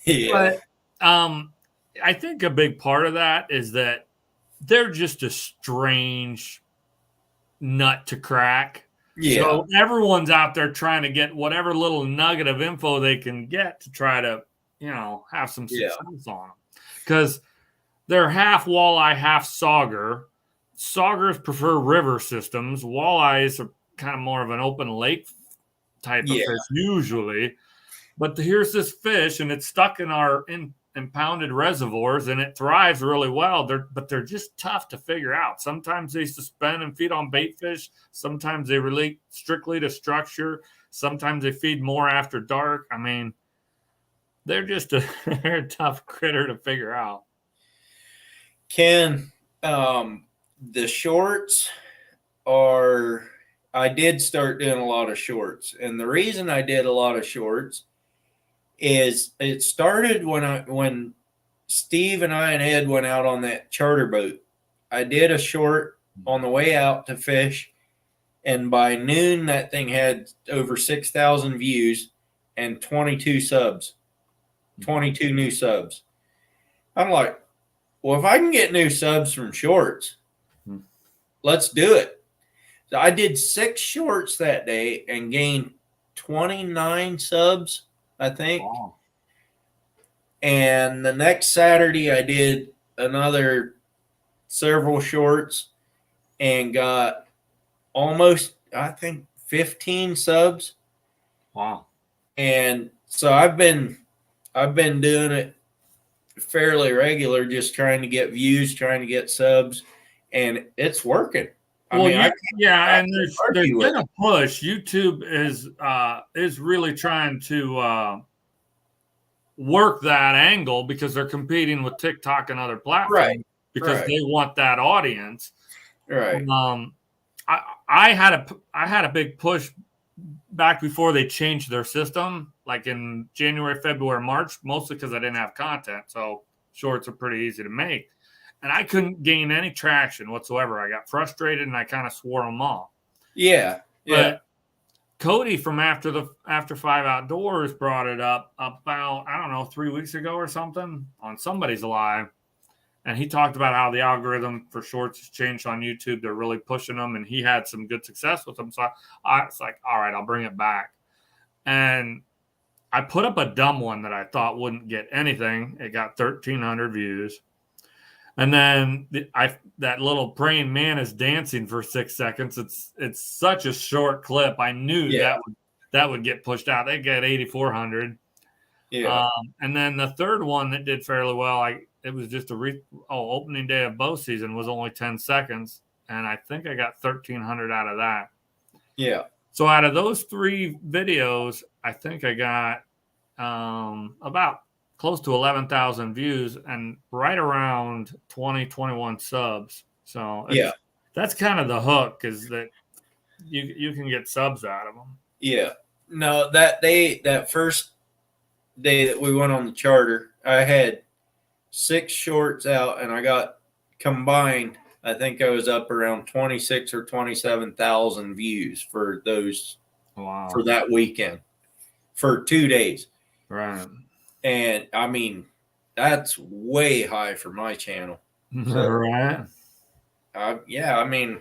Yeah. But I think a big part of that is that they're just a strange nut to crack. Yeah. So everyone's out there trying to get whatever little nugget of info they can get to try to, have some success on them. Because they're half walleye, half sauger. Saugers prefer river systems. Walleyes are kind of more of an open lake type of fish usually. But here's this fish, and it's stuck in our impounded reservoirs, and it thrives really well. But they're just tough to figure out. Sometimes they suspend and feed on bait fish. Sometimes they relate strictly to structure. Sometimes they feed more after dark. I mean, they're just they're a tough critter to figure out. Ken, the shorts are, I did start doing a lot of shorts. And the reason I did a lot of shorts is it started when Steve and I and Ed went out on that charter boat. I did a short on the way out to fish, and by noon that thing had over 6,000 views and 22 subs, 22 new subs. I'm like, well, if I can get new subs from shorts, let's do it. So I did 6 shorts that day and gained 29 subs, I think. Wow. And the next Saturday, I did another several shorts and got almost, I think, 15 subs. Wow. And so I've been doing it fairly regular, just trying to get views, trying to get subs, and it's working. And there's been a push. YouTube is really trying to work that angle because they're competing with TikTok and other platforms because they want that audience. Right. I had a big push back before they changed their system, like in January, February, March, mostly because I didn't have content. So shorts are pretty easy to make. And I couldn't gain any traction whatsoever. I got frustrated and I kind of swore them off. Yeah. But Cody from After 5 Outdoors brought it up about, I don't know, 3 weeks ago or something on somebody's live. And he talked about how the algorithm for shorts has changed on YouTube. They're really pushing them, and he had some good success with them. So I was like, all right, I'll bring it back. And I put up a dumb one that I thought wouldn't get anything. It got 1,300 views. And then that little praying man is dancing for 6 seconds. It's such a short clip. I knew that would get pushed out. They get 8,400. Yeah. And then the third one that did fairly well, it was just opening day of bow season was only 10 seconds. And I think I got 1,300 out of that. Yeah. So out of those 3 videos, I think I got about close to 11,000 views and right around 21 subs. So that's kind of the hook, is that you can get subs out of them. Yeah. No, that first day that we went on the charter, I had 6 shorts out, and I got combined, I think I was up around 26 or 27,000 views for those for that weekend. for 2 days. Right. And I mean, that's way high for my channel. So, Right. yeah, I mean,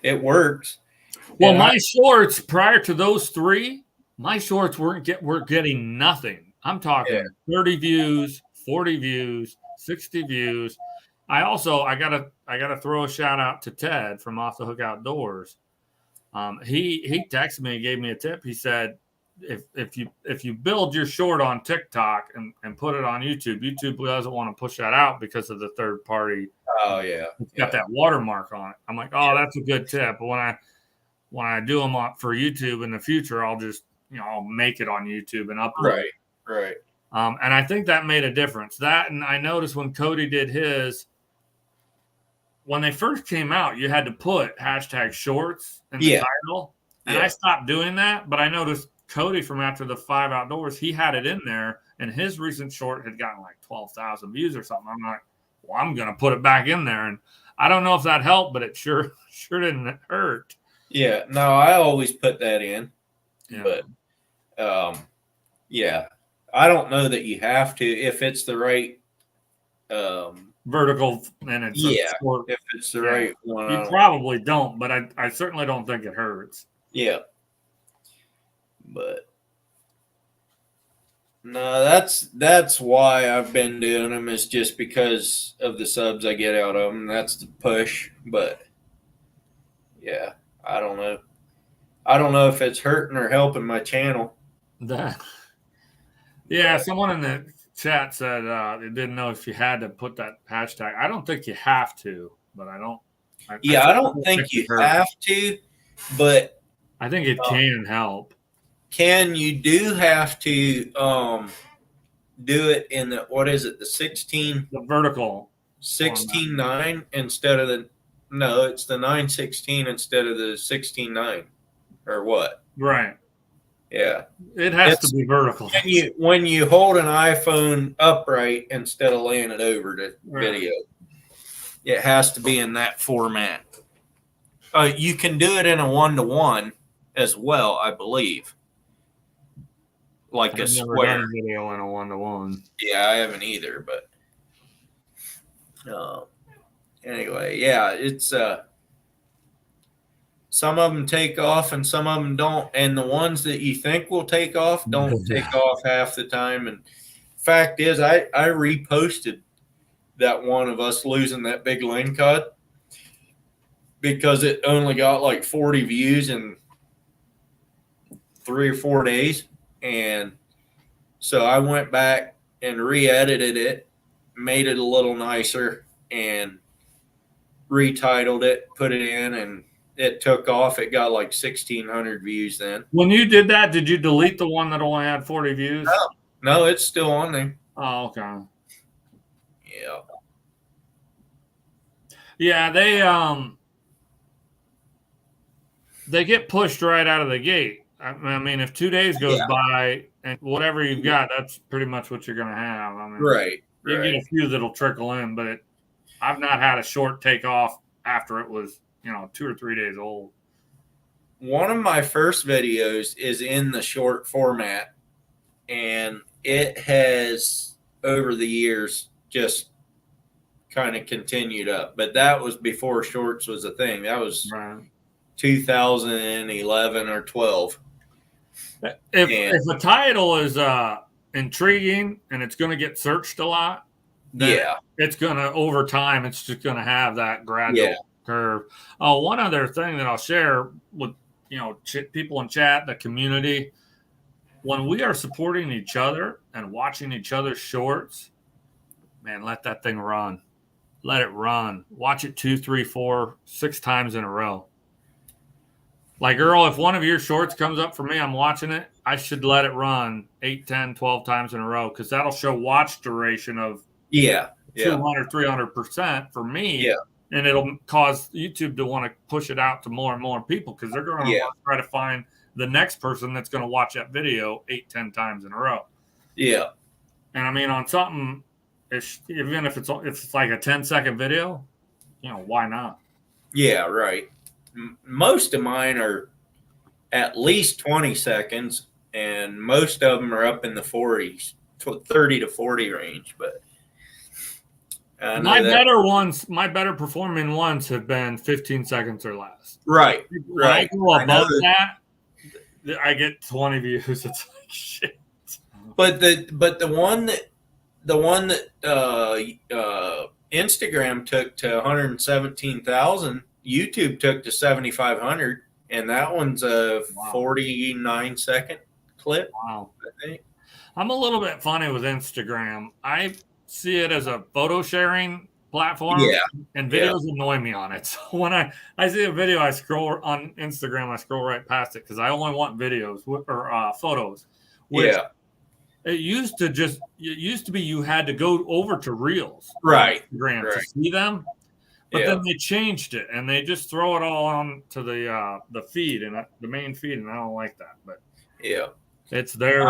it works. Well, And my shorts prior to those 3, my shorts were getting nothing. I'm talking 30 views, 40 views, 60 views. I gotta throw a shout out to Ted from Off the Hook Outdoors. He texted me and gave me a tip. He said, if you build your short on TikTok and put it on YouTube, YouTube doesn't want to push that out because of the third party. Oh yeah, It's got that watermark on it. I'm like, oh, that's a good tip. But when I do them for YouTube in the future, I'll just I'll make it on YouTube and upload. Right. And I think that made a difference. That, and I noticed when Cody did his, when they first came out, you had to put #shorts in the title. And I stopped doing that, but I noticed Cody from After the 5 Outdoors, he had it in there, and his recent short had gotten like 12,000 views or something. I'm like, well, I'm going to put it back in there. And I don't know if that helped, but it sure didn't hurt. Yeah, no, I always put that in. Yeah. But yeah, I don't know that you have to if it's the right vertical and it's short, if it's the right one. You probably don't, but I certainly don't think it hurts. Yeah. But no, that's why I've been doing them, is just because of the subs I get out of them. That's the push. But yeah, I don't know. I don't know if it's hurting or helping my channel. Yeah, someone in the chat said they didn't know if you had to put that hashtag. I don't think you have to, but I don't. I don't think you have to, but I think it can help. You do have to do it in the, what is it, the 16? The vertical 16:9 instead of the, no, it's the 9:16 instead of the 16:9, or what? Right. Yeah. It has to be vertical. When you hold an iPhone upright instead of laying it over to video, it has to be in that format. You can do it in a 1-to-1 as well, I believe. Like a square. Never done a video in a 1-to-1. Yeah, I haven't either, but anyway, yeah, it's some of them take off and some of them don't, and the ones that you think will take off don't take off half the time. And fact is, I reposted that one of us losing that big lane cut because it only got like 40 views in 3 or 4 days. And so I went back and re-edited it, made it a little nicer, and retitled it, put it in, and it took off. It got like 1,600 views then. When you did that, did you delete the one that only had 40 views? No, it's still on there. Oh, okay. Yeah. Yeah, they get pushed right out of the gate. I mean, if 2 days goes by and whatever you've got, that's pretty much what you're going to have. I mean, you get a few that'll trickle in, but I've not had a short take off after it was 2 or 3 days old. One of my first videos is in the short format, and it has over the years just kind of continued up. But that was before shorts was a thing. That was 2011 or 12. If a title is intriguing and it's going to get searched a lot, then it's going to, over time, it's just going to have that gradual curve. Oh, one other thing that I'll share with people in chat, the community, when we are supporting each other and watching each other's shorts, man, let that thing run. Let it run. Watch it 2, 3, 4, 6 times in a row. Like, Earl, if one of your shorts comes up for me, I'm watching it, I should let it run 8, 10, 12 times in a row, because that'll show watch duration of 200, 300% for me. Yeah. And it'll cause YouTube to want to push it out to more and more people, because they're going to try to find the next person that's going to watch that video 8, 10 times in a row. Yeah. And I mean, on something, even if it's like a 10-second video, why not? Yeah, right. Most of mine are at least 20 seconds, and most of them are up in the 40s, 30 to 40 range. But I know my better performing ones have been 15 seconds or less. Right. When I go above that, I get 20 views. It's like shit. But the one that Instagram took to 117,000, YouTube took to 7,500, and that one's a 49-second clip. Wow. I think. I'm a little bit funny with Instagram. I see it as a photo sharing platform, and videos annoy me on it. So when I see a video, I scroll on Instagram, I scroll right past it because I only want videos or photos. It used to be you had to go over to Reels, Instagram to see them, but then they changed it and they just throw it all on to the feed and the main feed, and I don't like that. But it's there.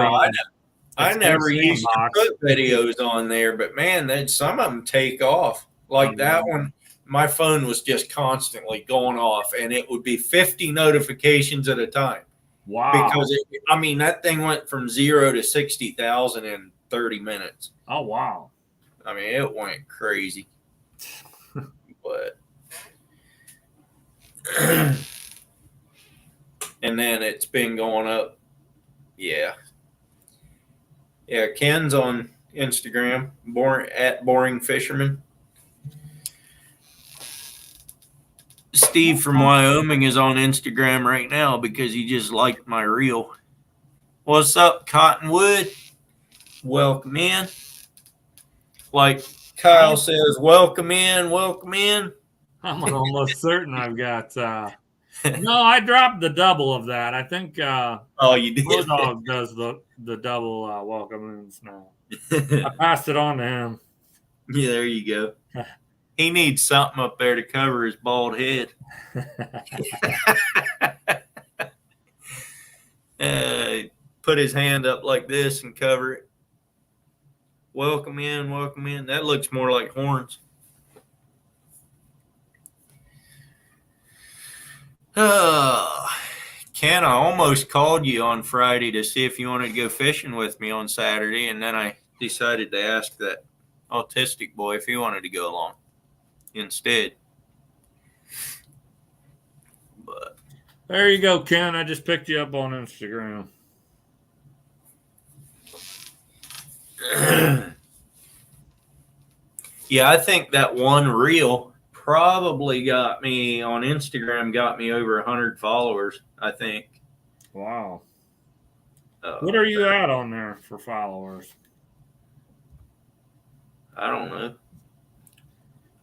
I never used to put videos on there, but man, some of them take off. Like that one, my phone was just constantly going off, and it would be 50 notifications at a time. Wow. Because that thing went from 0 to 60,000 in 30 minutes. Oh, wow. I mean, it went crazy. But and then it's been going up. Yeah, Ken's on Instagram, at Boring Fisherman. Steve from Wyoming is on Instagram right now because he just liked my reel. What's up, Cottonwood? Welcome in. Like Kyle says, welcome in, welcome in. I'm almost certain I've got no, I dropped the double of that. I think you did. Bulldog does the double welcome ins now. I passed it on to him. Yeah, there you go. He needs something up there to cover his bald head. Put his hand up like this and cover it. Welcome in, welcome in. That looks more like horns. Ken, I almost called you on Friday to see if you wanted to go fishing with me on Saturday, and then I decided to ask that autistic boy if he wanted to go along instead. But there you go, Ken. I just picked you up on Instagram. Yeah, I think that one reel probably got me on Instagram, got me over 100 followers, I think. Wow. What are you at on there for followers? I don't know.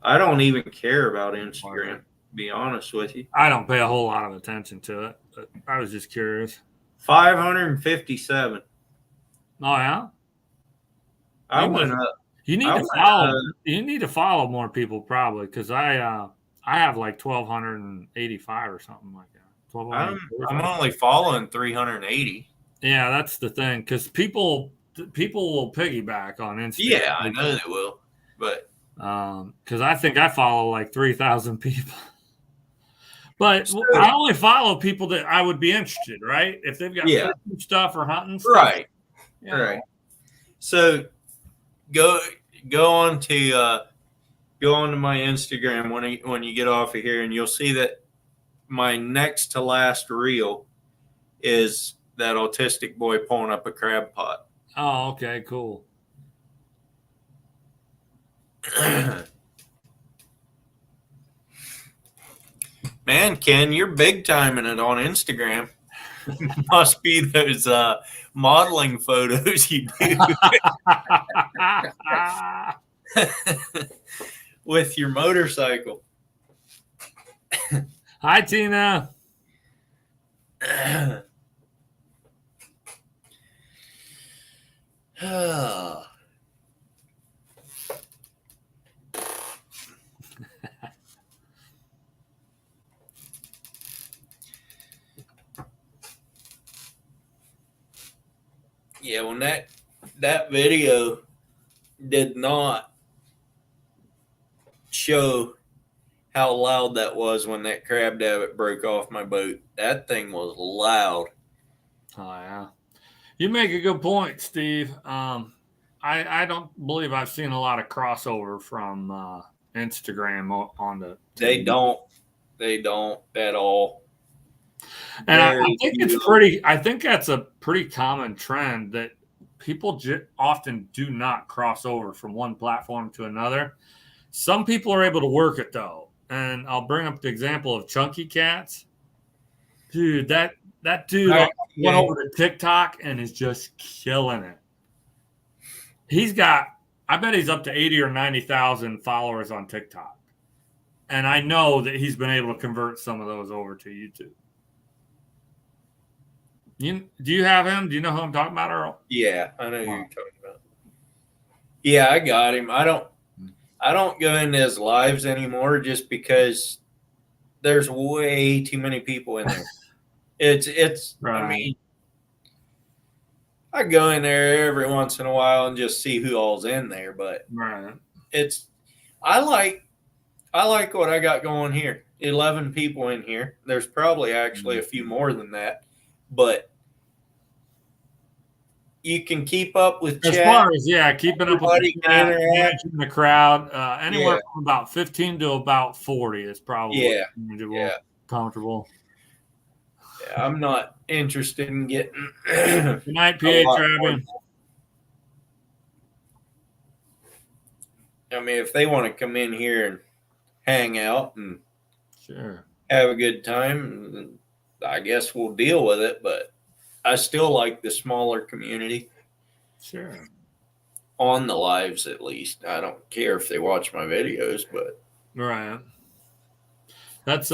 I don't even care about Instagram, to be honest with you. I don't pay a whole lot of attention to it, but I was just curious. 557. Oh, yeah? I went up. You need to follow. You need to follow more people, probably, because I have like 1,285 or something like that. I'm only following 380. Yeah, that's the thing, because people will piggyback on Instagram. Yeah, I know they will, but because I think I follow like 3,000 people. But I only follow people that I would be interested, right? If they've got fishing stuff or hunting stuff. Right. Right. So go on to my Instagram when you get off of here, and you'll see that my next to last reel is that autistic boy pulling up a crab pot. Oh, okay, cool. Man, Ken, you're big timing it on Instagram. Must be those modeling photos you do with your motorcycle. Hi, Tina. Yeah, when that video did not show how loud that was when that crab davit broke off my boat. That thing was loud. Oh, yeah. You make a good point, Steve. I don't believe I've seen a lot of crossover from Instagram onto. They don't at all. And I Very think few. it's pretty. I think that's a pretty common trend that people often do not cross over from one platform to another. Some people are able to work it though, and I'll bring up the example of Chunky Cats. Dude, that dude went over to TikTok and is just killing it. He's got, I bet he's up to 80 or 90,000 followers on TikTok. And I know that he's been able to convert some of those over to YouTube. Do you have him? Do you know who I'm talking about, Earl? Yeah, I know who you're talking about. Yeah, I got him. I don't go into his lives anymore just because there's way too many people in there. It's Right. I mean, I go in there every once in a while and just see who all's in there, but Right. I like what I got going here. 11 people in here. There's probably actually a few more than that, but you can keep up with As chat. far as keeping up with Everybody the can chat, interact. managing the crowd, anywhere Yeah. from about 15 to about 40 is probably manageable, Yeah. comfortable. Yeah, I'm not interested in getting Good night, a PH lot more. Rabbit. I mean, if they want to come in here and hang out and Sure. have a good time, I guess we'll deal with it. But I still like the smaller community Sure. on the lives, at least. I don't care if they watch my videos, but Right. That's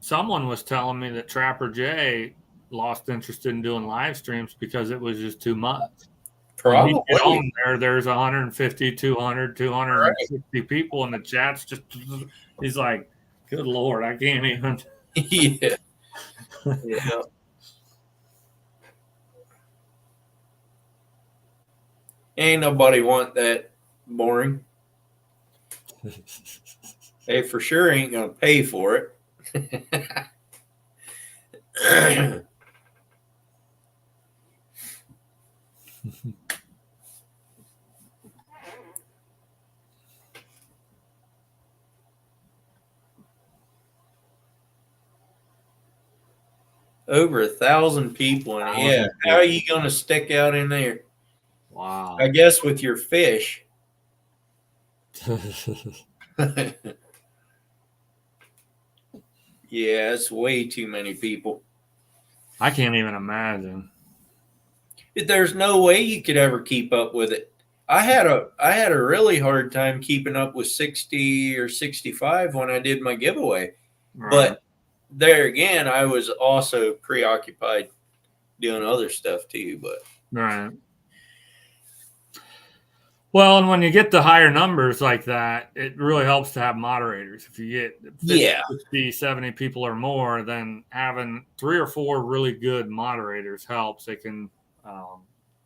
someone was telling me that Trapper Jay lost interest in doing live streams because it was just too much. When he get probably. on there, there's 150, 200, 260 people in the chats. Just he's like, good Lord, I can't even. Yeah. Yeah. Ain't nobody want that boring. They for sure ain't gonna pay for it. Over 1,000 people in it. Yeah. How are you gonna stick out in there? Wow. I guess with your fish. Yeah, it's way too many people. I can't even imagine. There's no way you could ever keep up with it. I had a really hard time keeping up with 60 or 65 when I did my giveaway. Right. But there again, I was also preoccupied doing other stuff too. But right. Well, and when you get the higher numbers like that, it really helps to have moderators. If you get 50, 60, 70 people or more, then having 3 or 4 really good moderators helps. They can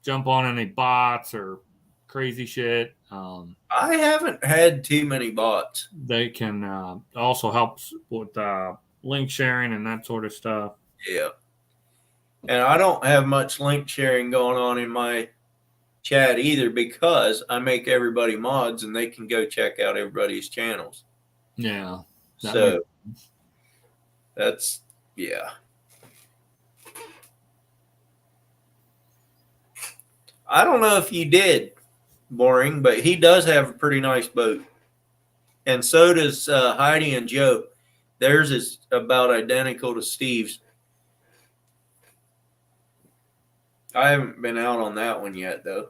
jump on any bots or crazy shit. I haven't had too many bots. They can also help with link sharing and that sort of stuff. Yeah. And I don't have much link sharing going on in my chat either because I make everybody mods and they can go check out everybody's channels. Yeah. So that's, yeah. I don't know if you did, Boring, but he does have a pretty nice boat. And so does Heidi and Joe. Theirs is about identical to Steve's. I haven't been out on that one yet, though.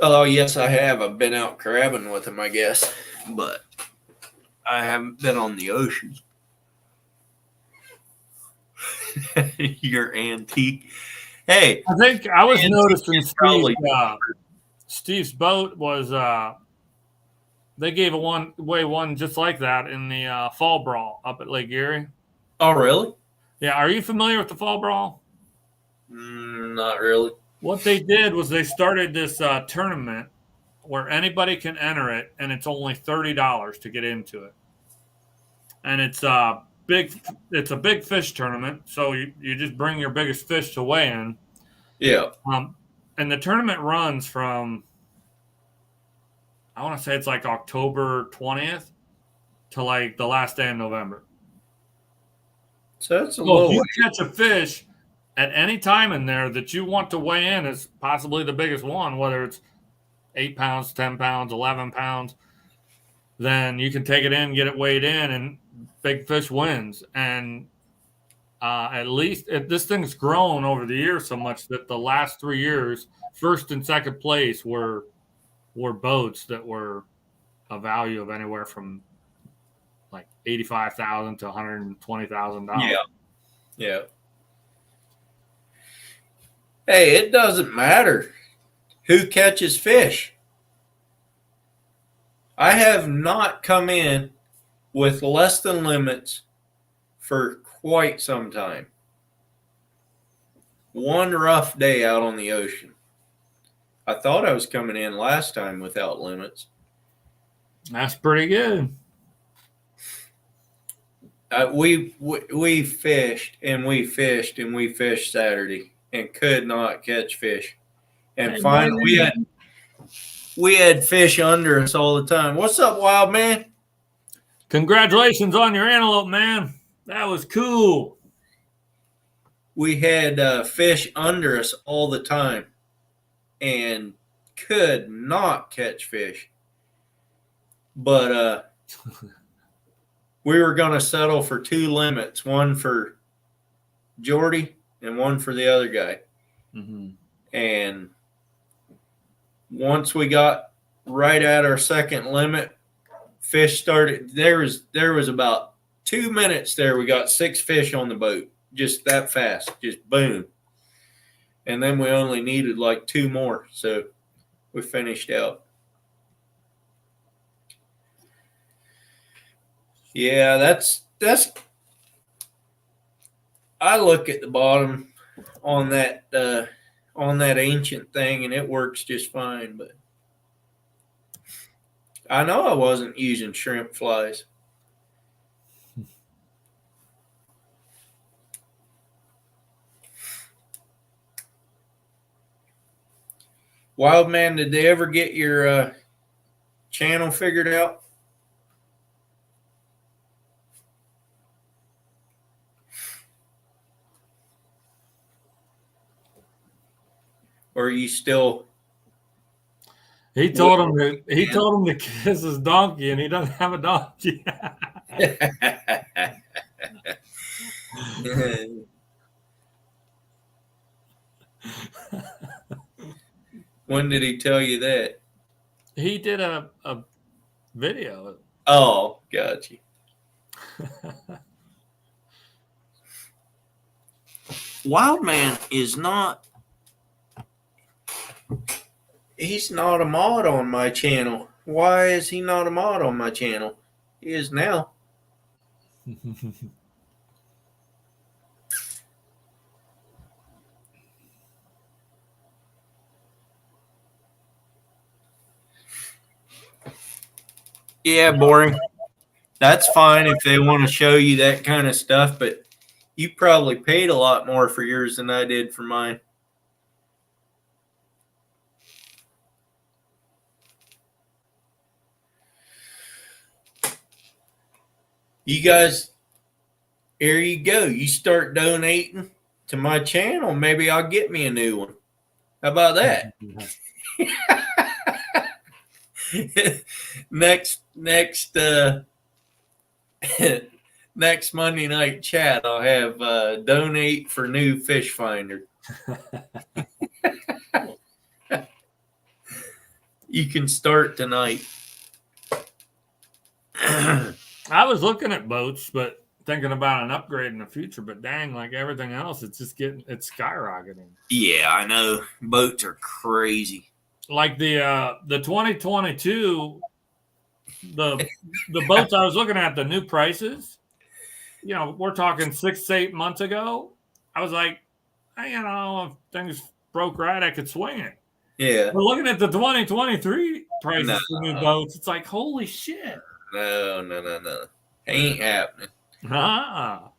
Oh, yes, I have. I've been out crabbing with him, I guess. But I haven't been on the ocean. You're antique. Hey. I think I was noticing Steve's boat was they gave away one just like that in the Fall Brawl up at Lake Erie. Oh, really? Yeah. Are you familiar with the Fall Brawl? Not really. What they did was they started this tournament where anybody can enter it, and it's only $30 to get into it. And it's it's a big fish tournament. So you just bring your biggest fish to weigh in. Yeah. And the tournament runs from, I want to say it's like October 20th to like the last day in November. So that's a So little. if you catch a fish at any time in there that you want to weigh in as possibly the biggest one, whether it's 8 pounds, 10 pounds, 11 pounds, then you can take it in, get it weighed in, and big fish wins. And at least this thing's grown over the years so much that the last 3 years, first and second place were boats that were a value of anywhere from like $85,000 to $120,000. Yeah. Hey, it doesn't matter who catches fish. I have not come in with less than limits for quite some time. One rough day out on the ocean. I thought I was coming in last time without limits. That's pretty good. We fished and we fished and we fished Saturday and could not catch fish. And finally we had fish under us all the time. What's up, wild man? Congratulations on your antelope, man. That was cool. We had fish under us all the time and could not catch fish. But we were going to settle for 2 limits, one for Jordy and one for the other guy. Mm-hmm. And once we got right at our second limit, fish started. There was about 2 minutes there. We got 6 fish on the boat, just that fast, just boom. And then we only needed like 2 more, so we finished out. Yeah, that's. I look at the bottom on that ancient thing, and it works just fine. But I know I wasn't using shrimp flies. Wild man, did they ever get your channel figured out? Or are you still? He told him to kiss his donkey, and he doesn't have a donkey. When did he tell you that? He did a video. Oh, got you. Wild man is not. He's not a mod on my channel. Why is he not a mod on my channel? He is now. Yeah, boring. That's fine if they want to show you that kind of stuff, but you probably paid a lot more for yours than I did for mine. You guys, here you go. You start donating to my channel, maybe I'll get me a new one. How about that? next next Monday night chat, I'll have donate for new fish finder. You can start tonight. I was looking at boats, but thinking about an upgrade in the future. But dang, like everything else, it's skyrocketing. Yeah, I know. Boats are crazy. Like the 2022, the boats I was looking at, the new prices. You know, we're talking 6 to 8 months ago. I was like, hey, you know, if things broke right, I could swing it. Yeah. We're looking at the 2023 prices for new boats. It's like, holy shit. No. Ain't happening. Ah.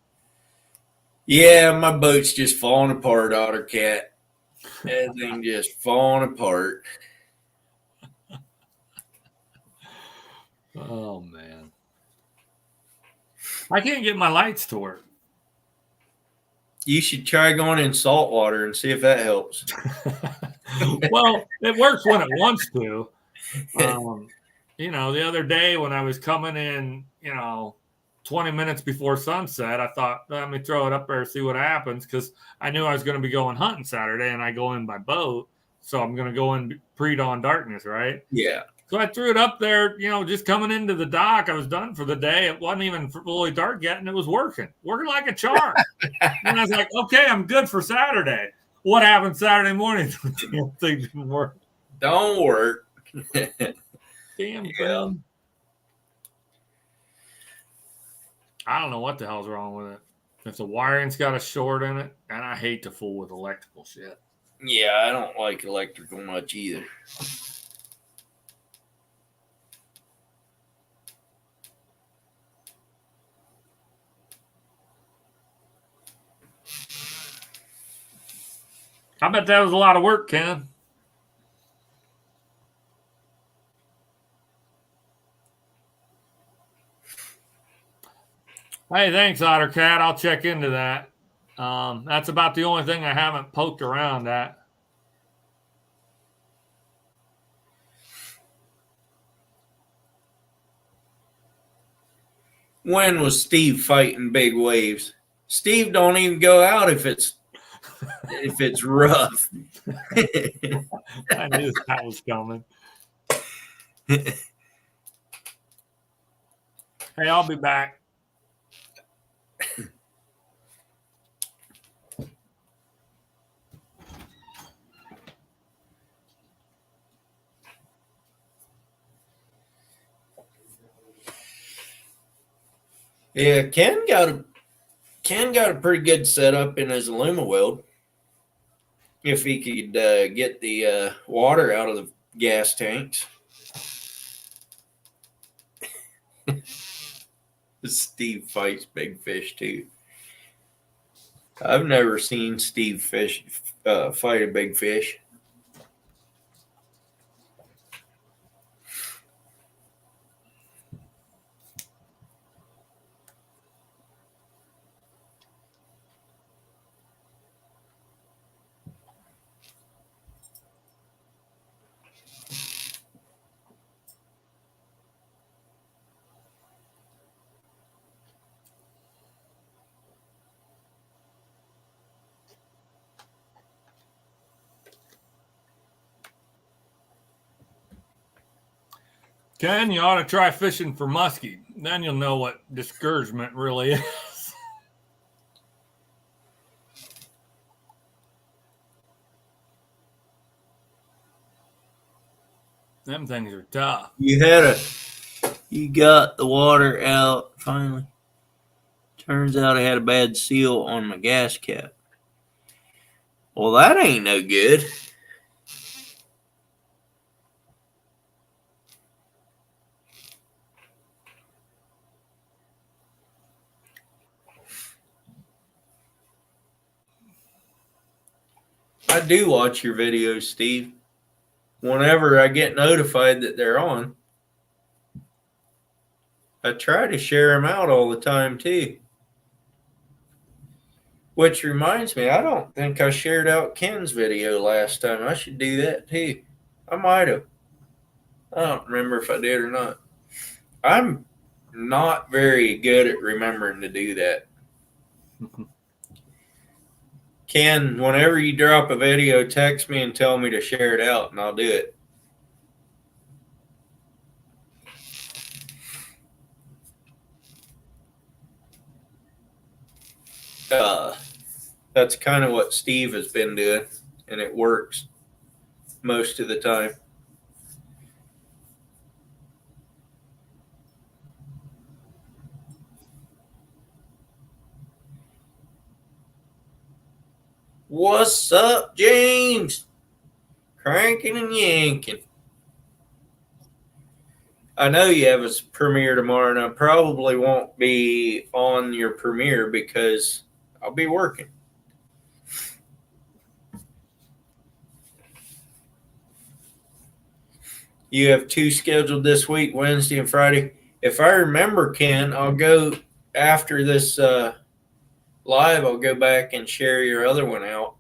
Yeah, my boat's just falling apart, Otter Cat. Everything just falling apart. Oh man. I can't get my lights to work. You should try going in salt water and see if that helps. Well, it works when it wants to. The other day when I was coming in, 20 minutes before sunset, I thought, let me throw it up there, see what happens, because I knew I was going to be going hunting Saturday, and I go in by boat, so I'm going to go in pre-dawn darkness, right? Yeah. So I threw it up there, just coming into the dock. I was done for the day. It wasn't even fully dark yet, and it was working like a charm. And I was like, okay, I'm good for Saturday. What happened Saturday morning? The thing didn't work. Don't work. Damn Yeah. thing. I don't know what the hell's wrong with it. If the wiring's got a short in it, and I hate to fool with electrical shit. Yeah, I don't like electrical much either. I bet that was a lot of work, Ken. Hey, thanks, Otter Cat. I'll check into that. That's about the only thing I haven't poked around at. When was Steve fighting big waves? Steve don't even go out if it's rough. I knew that was coming. Hey, I'll be back. Yeah, Ken got a pretty good setup in his AlumaWeld. If he could get the water out of the gas tanks. Steve fights big fish too. I've never seen Steve fight a big fish. Ken, you ought to try fishing for muskie. Then you'll know what discouragement really is. Them things are tough. You got the water out finally. Turns out I had a bad seal on my gas cap. Well, that ain't no good. I do watch your videos, Steve. Whenever I get notified that they're on, I try to share them out all the time too. Which reminds me, I don't think I shared out Ken's video last time. I should do that too. I might have. I don't remember if I did or not. I'm not very good at remembering to do that. Ken, whenever you drop a video, text me and tell me to share it out, and I'll do it. That's kind of what Steve has been doing, and it works most of the time. What's up, James? Cranking and yanking. I know you have a premiere tomorrow, and I probably won't be on your premiere because I'll be working. You have 2 scheduled this week, Wednesday and Friday. If I remember, Ken, I'll go after this live. I'll go back and share your other one out.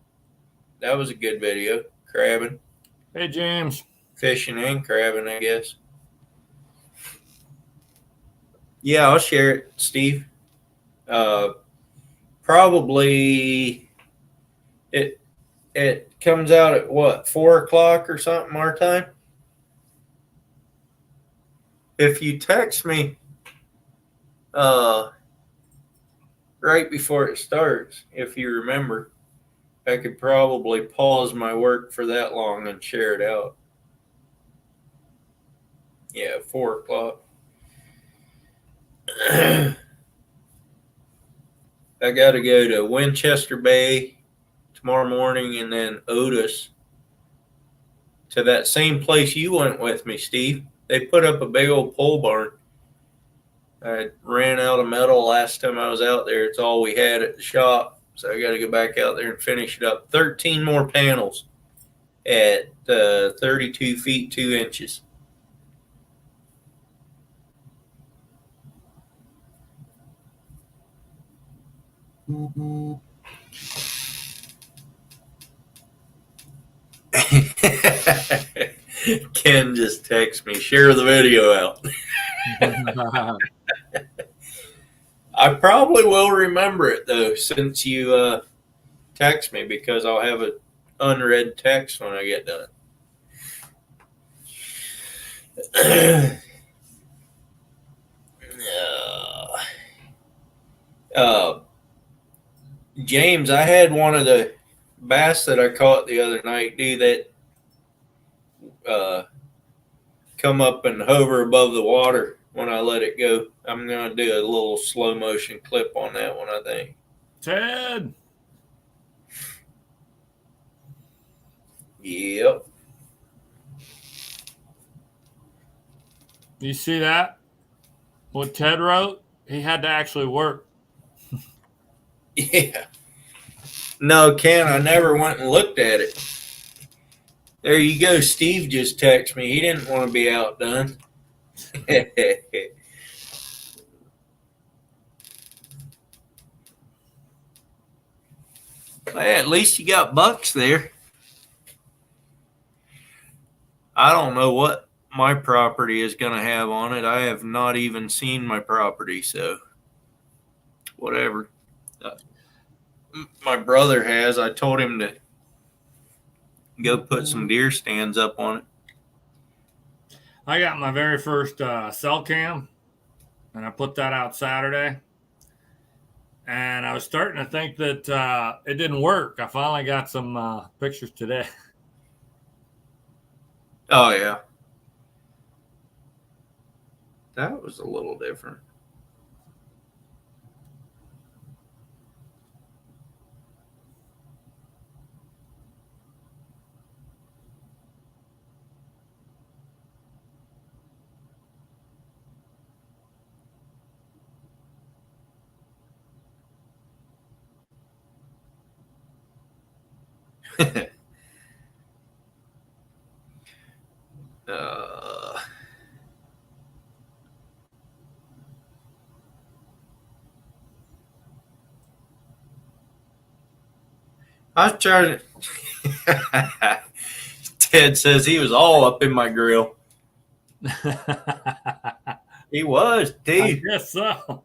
That was a good video. Crabbing, Hey, James. fishing, and crabbing, I guess. Yeah, I'll share it, Steve. Probably it comes out at what, 4 o'clock or something our time? If you text me right before it starts, if you remember, I could probably pause my work for that long and share it out. Yeah, 4 o'clock. I got to go to Winchester Bay tomorrow morning and then Otis to that same place you went with me, Steve. They put up a big old pole barn. I ran out of metal last time I was out there. It's all we had at the shop. So I got to go back out there and finish it up. 13 more panels at 32 feet 2 inches. Ken just texted me, share the video out. I probably will remember it though, since you text me, because I'll have an unread text when I get done. James, I had one of the bass that I caught the other night do that come up and hover above the water when I let it go. I'm going to do a little slow motion clip on that one, I think. Ted. Yep. You see that? What Ted wrote? He had to actually work. Yeah. No, Ken, I never went and looked at it. There you go. Steve just texted me. He didn't want to be outdone. Hey, at least you got bucks there. I don't know what my property is going to have on it. I have not even seen my property, so whatever. My brother has. I told him to go put some deer stands up on it. I got my very first cell cam, and I put that out Saturday. And I was starting to think that it didn't work. I finally got some pictures today. Oh, yeah. That was a little different. I was trying to. Ted says he was all up in my grill. He was, I dude. guess so.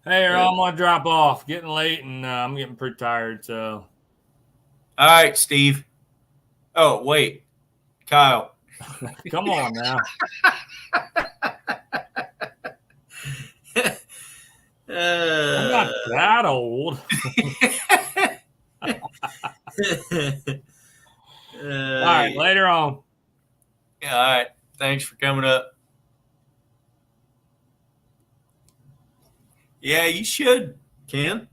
Hey, I'm going to drop off. Getting late, and I'm getting pretty tired, so. All right, Steve. Oh, wait. Kyle. Come on now. I'm not that old. All right, later on. Yeah, all right. Thanks for coming up. Yeah, you should, Ken.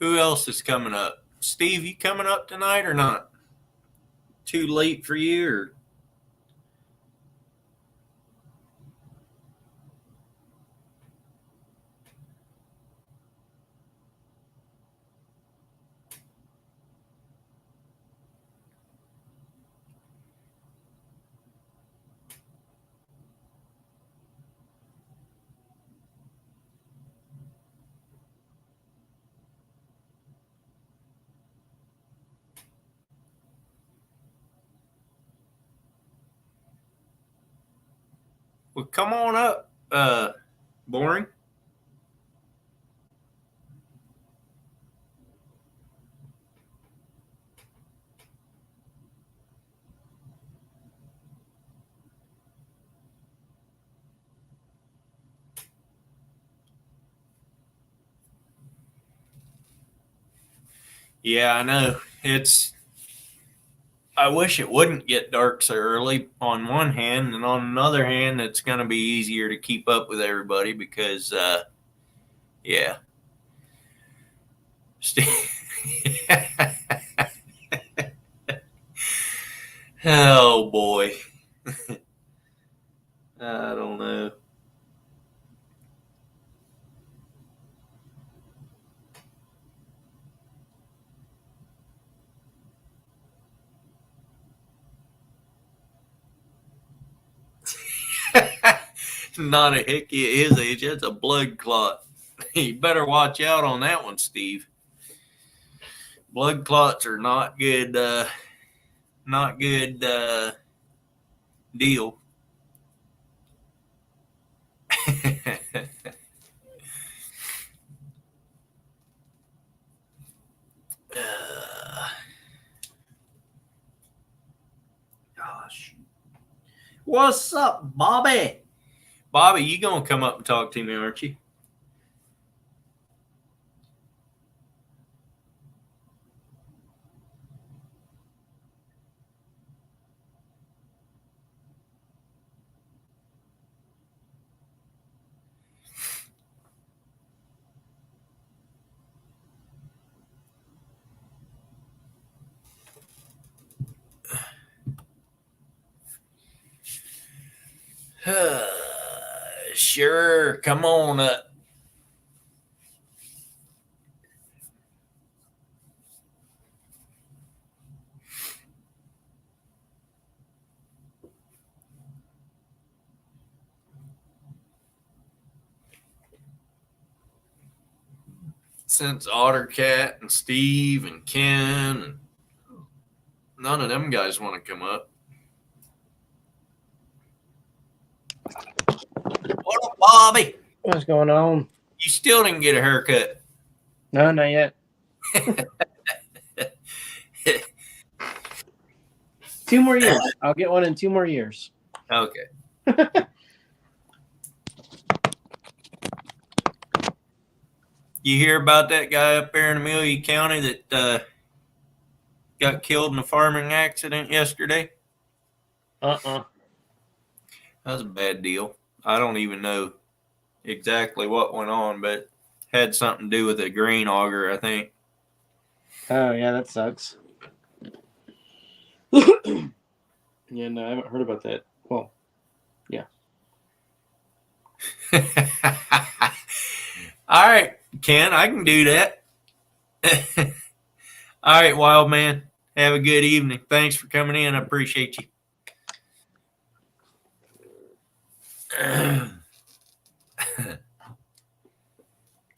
Who else is coming up? Steve, you coming up tonight or not? Too late for you or well, come on up, Boring. Yeah, I know. I wish it wouldn't get dark so early on one hand, and on another hand, it's going to be easier to keep up with everybody because, yeah. Oh, boy. I don't know. Not a hickey at his age. That's a blood clot. You better watch out on that one, Steve. Blood clots are not good. Not good deal. Gosh. What's up, Bobby? Bobby, you gonna come up and talk to me, aren't you? Sure, come on up. Since Ottercat and Steve and Ken and none of them guys want to come up. What up, Bobby? What's going on? You still didn't get a haircut. No, not yet. 2 more years. I'll get one in 2 more years. Okay. You hear about that guy up there in Amelia County that got killed in a farming accident yesterday? Uh-uh. That was a bad deal. I don't even know exactly what went on, but had something to do with a grain auger, I think. Oh, yeah, that sucks. Yeah, no, I haven't heard about that. Well, yeah. All right, Ken, I can do that. All right, wild man. Have a good evening. Thanks for coming in. I appreciate you.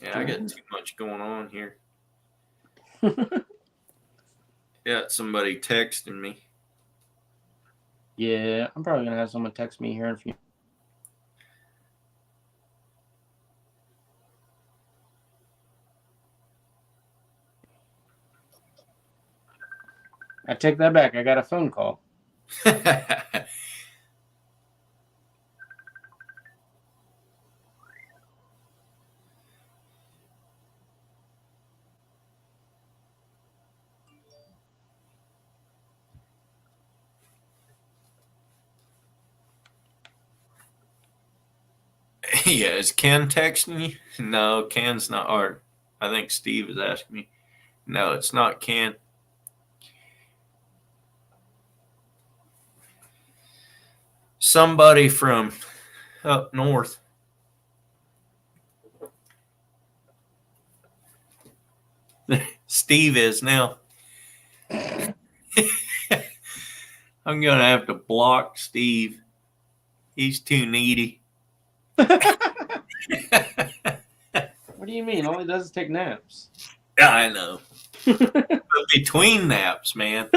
Yeah, I got too much going on here. Got somebody texting me. Yeah, I'm probably going to have someone text me here in a few. I take that back. I got a phone call. Yeah, is Ken texting you? No, Ken's not. Or I think Steve is asking me. No, it's not Ken. Somebody from up north. Steve is now. I'm gonna have to block Steve. He's too needy. What do you mean? All he does is take naps. I know. But between naps, man.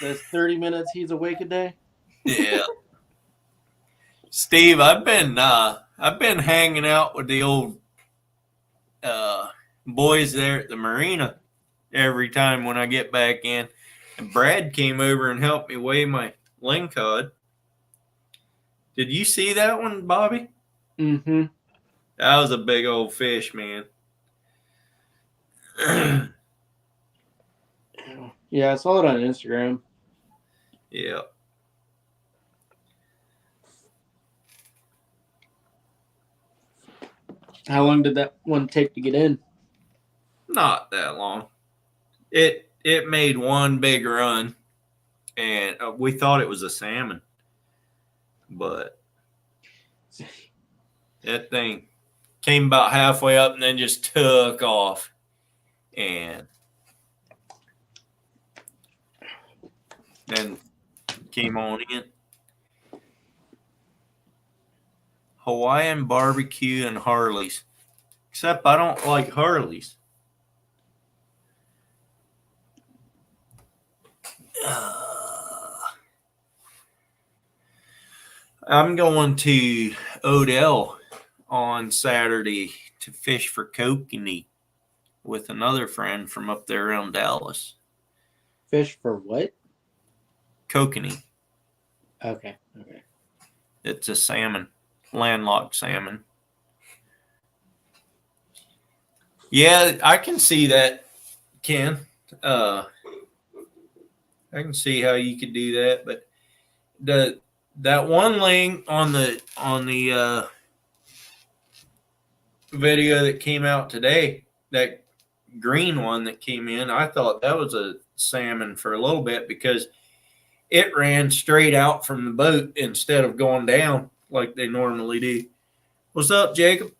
That's 30 minutes he's awake a day. Yeah. Steve, I've been hanging out with the old boys there at the marina every time when I get back in. And Brad came over and helped me weigh my lingcod. Did you see that one, Bobby? Mm-hmm. That was a big old fish, man. Yeah, I saw it on Instagram. Yeah. How long did that one take to get in? Not that long. It made one big run, and we thought it was a salmon, but that thing came about halfway up and then just took off, and then came on in. Hawaiian barbecue and Harley's, except I don't like Harley's. I'm going to Odell on Saturday to fish for kokanee with another friend from up there around Dallas. Fish for what? Kokanee. Okay. It's a salmon, landlocked salmon. Yeah, I can see that, Ken. I can see how you could do that, but that one link on the video that came out today, that green one that came in, I thought that was a salmon for a little bit because it ran straight out from the boat instead of going down like they normally do. What's up, Jacob?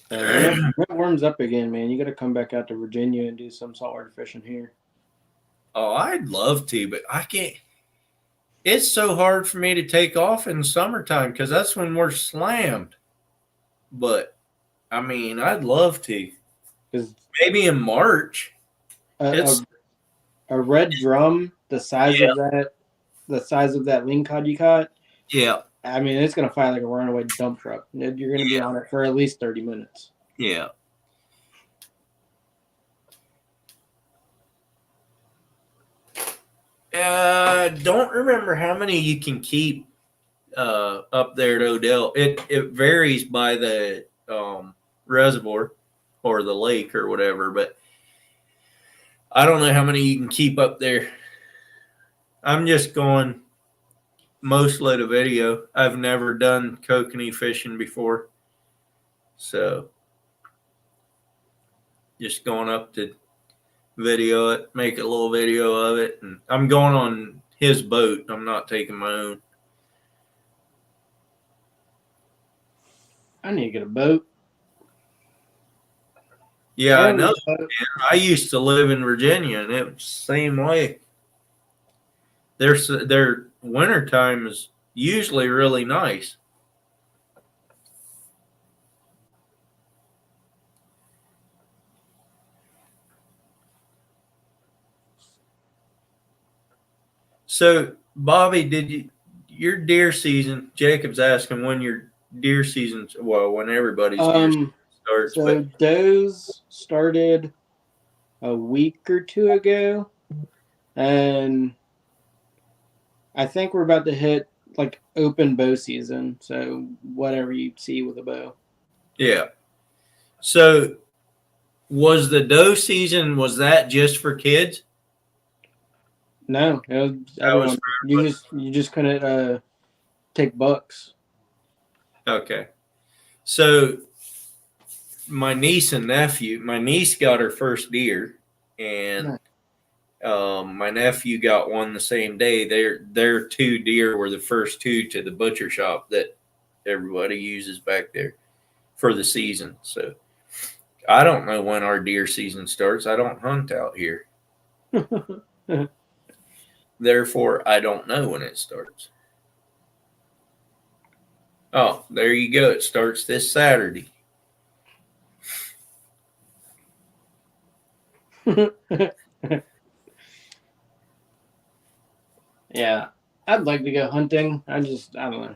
When it warms up again, man, you got to come back out to Virginia and do some saltwater fishing here. Oh, I'd love to, but I can't. It's so hard for me to take off in summertime because that's when we're slammed. But, I mean, I'd love to. Maybe in March. A red drum the size of that lingcod you caught. Yeah. I mean, it's going to fly like a runaway dump truck. You're going to be on it for at least 30 minutes. Yeah. Don't remember how many you can keep up there at Odell. It varies by the reservoir or the lake or whatever, but I don't know how many you can keep up there. I'm just going mostly to video. I've never done kokanee fishing before, so just going up to video it, make a little video of it, and I'm going on his boat. I'm not taking my own. I need to get a boat. Yeah, I know. I used to live in Virginia, and it was the same way. Their winter time is usually really nice. So, Bobby, your deer season? Jacob's asking when your deer season's. Well, when everybody's deer season starts. So does started a week or two ago, and I think we're about to hit like open bow season. So whatever you see with a bow. Yeah. So was the doe season, was that just for kids? No, it was That was everyone. You just couldn't take bucks. Okay. So my niece got her first deer, and my nephew got one the same day. Their 2 deer were the first 2 to the butcher shop that everybody uses back there for the season. So I don't know when our deer season starts. I don't hunt out here. Therefore, I don't know when it starts. Oh, there you go. It starts this Saturday. Yeah, I'd like to go hunting. I don't know.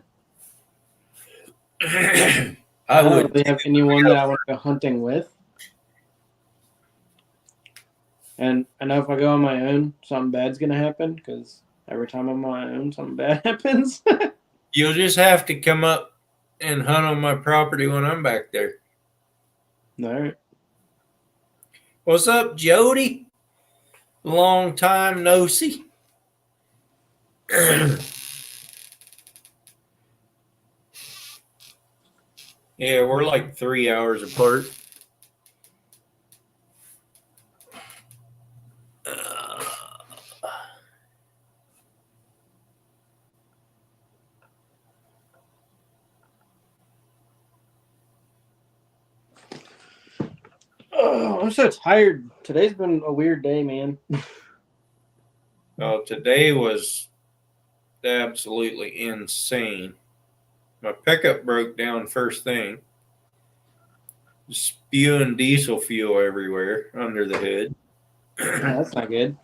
I don't would really have anyone that I want to go hunting with. And I know if I go on my own, something bad's gonna happen because every time I'm on my own, something bad happens. You'll just have to come up and hunt on my property when I'm back there. All right. What's up, Jody? Long time no see. Yeah, we're like 3 hours apart. Oh, I'm so tired. Today's been a weird day, man. Today was absolutely insane. My pickup broke down first thing, spewing diesel fuel everywhere under the hood. Yeah, that's not good.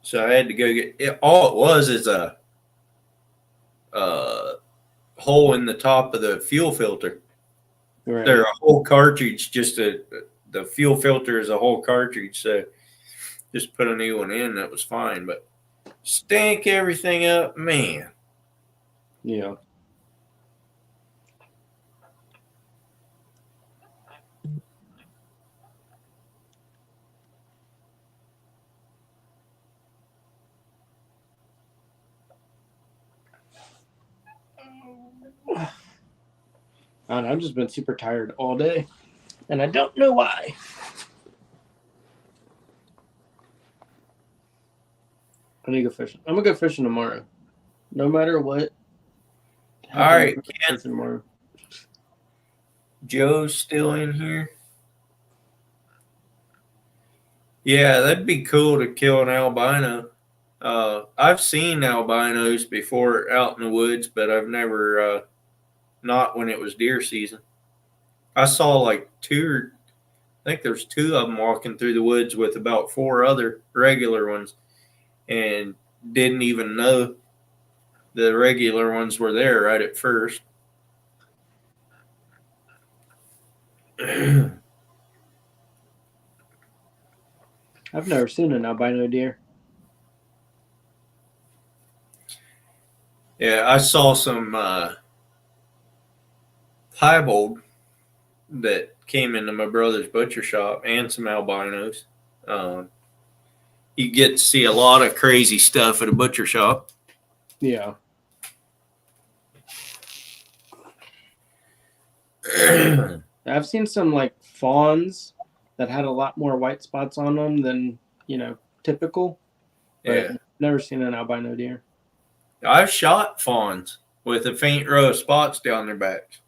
So I had to go get it. All it was is a hole in the top of the fuel filter. Right. They're a whole cartridge, the fuel filter is a whole cartridge. So just put a new one in, that was fine. But stank everything up, man. Yeah. I don't know, I've just been super tired all day, and I don't know why. I need to go fishing. I'm gonna go fishing tomorrow, no matter what. All right, Ken. Fishing tomorrow. Joe's still in here. Yeah, that'd be cool to kill an albino. I've seen albinos before out in the woods, but I've never, not when it was deer season. I saw like I think there's 2 of them walking through the woods with about 4 other regular ones, and didn't even know the regular ones were there right at first. I've never seen an albino deer. Yeah, I saw some piebald that came into my brother's butcher shop and some albinos. You get to see a lot of crazy stuff at a butcher shop. Yeah. I've seen some like fawns that had a lot more white spots on them than, typical. But Yeah. never seen an albino deer. I've shot fawns with a faint row of spots down their backs.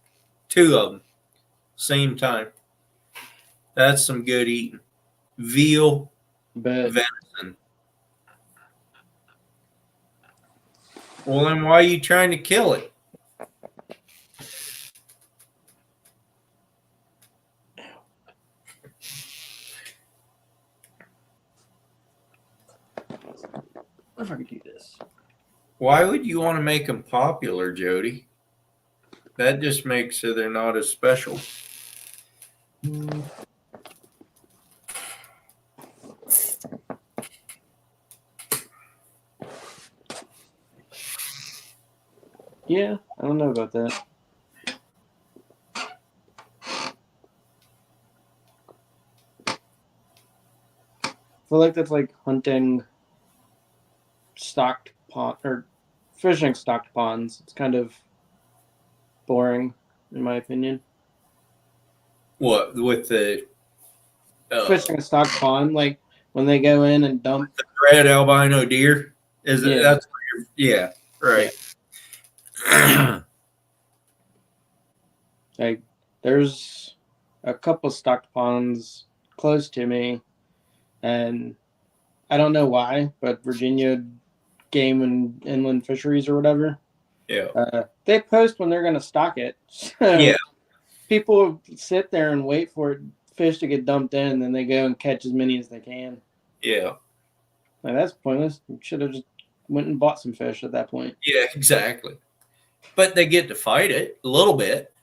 2 of them. Same time. That's some good eating. Veal, But venison. Well, then why are you trying to kill it? if I could do this. Why would you want to make them popular, Jody? That just makes it they're not as special. Yeah, I don't know about that. I feel like that's like hunting stocked pond or fishing stocked ponds. It's kind of boring, in my opinion. What with the Fishing a stocked pond, like when they go in and dump. red albino deer? Is it? Yeah. That's what yeah, right. Like there's a couple stocked ponds close to me, and I don't know why, but Virginia Game and Inland Fisheries or whatever, Yeah. they post when they're going to stock it. So Yeah. people sit there and wait for fish to get dumped in, and then they go and catch as many as they can. Yeah. Like that's pointless. You should have just went and bought some fish at that point. Yeah, exactly. But they get to fight it a little bit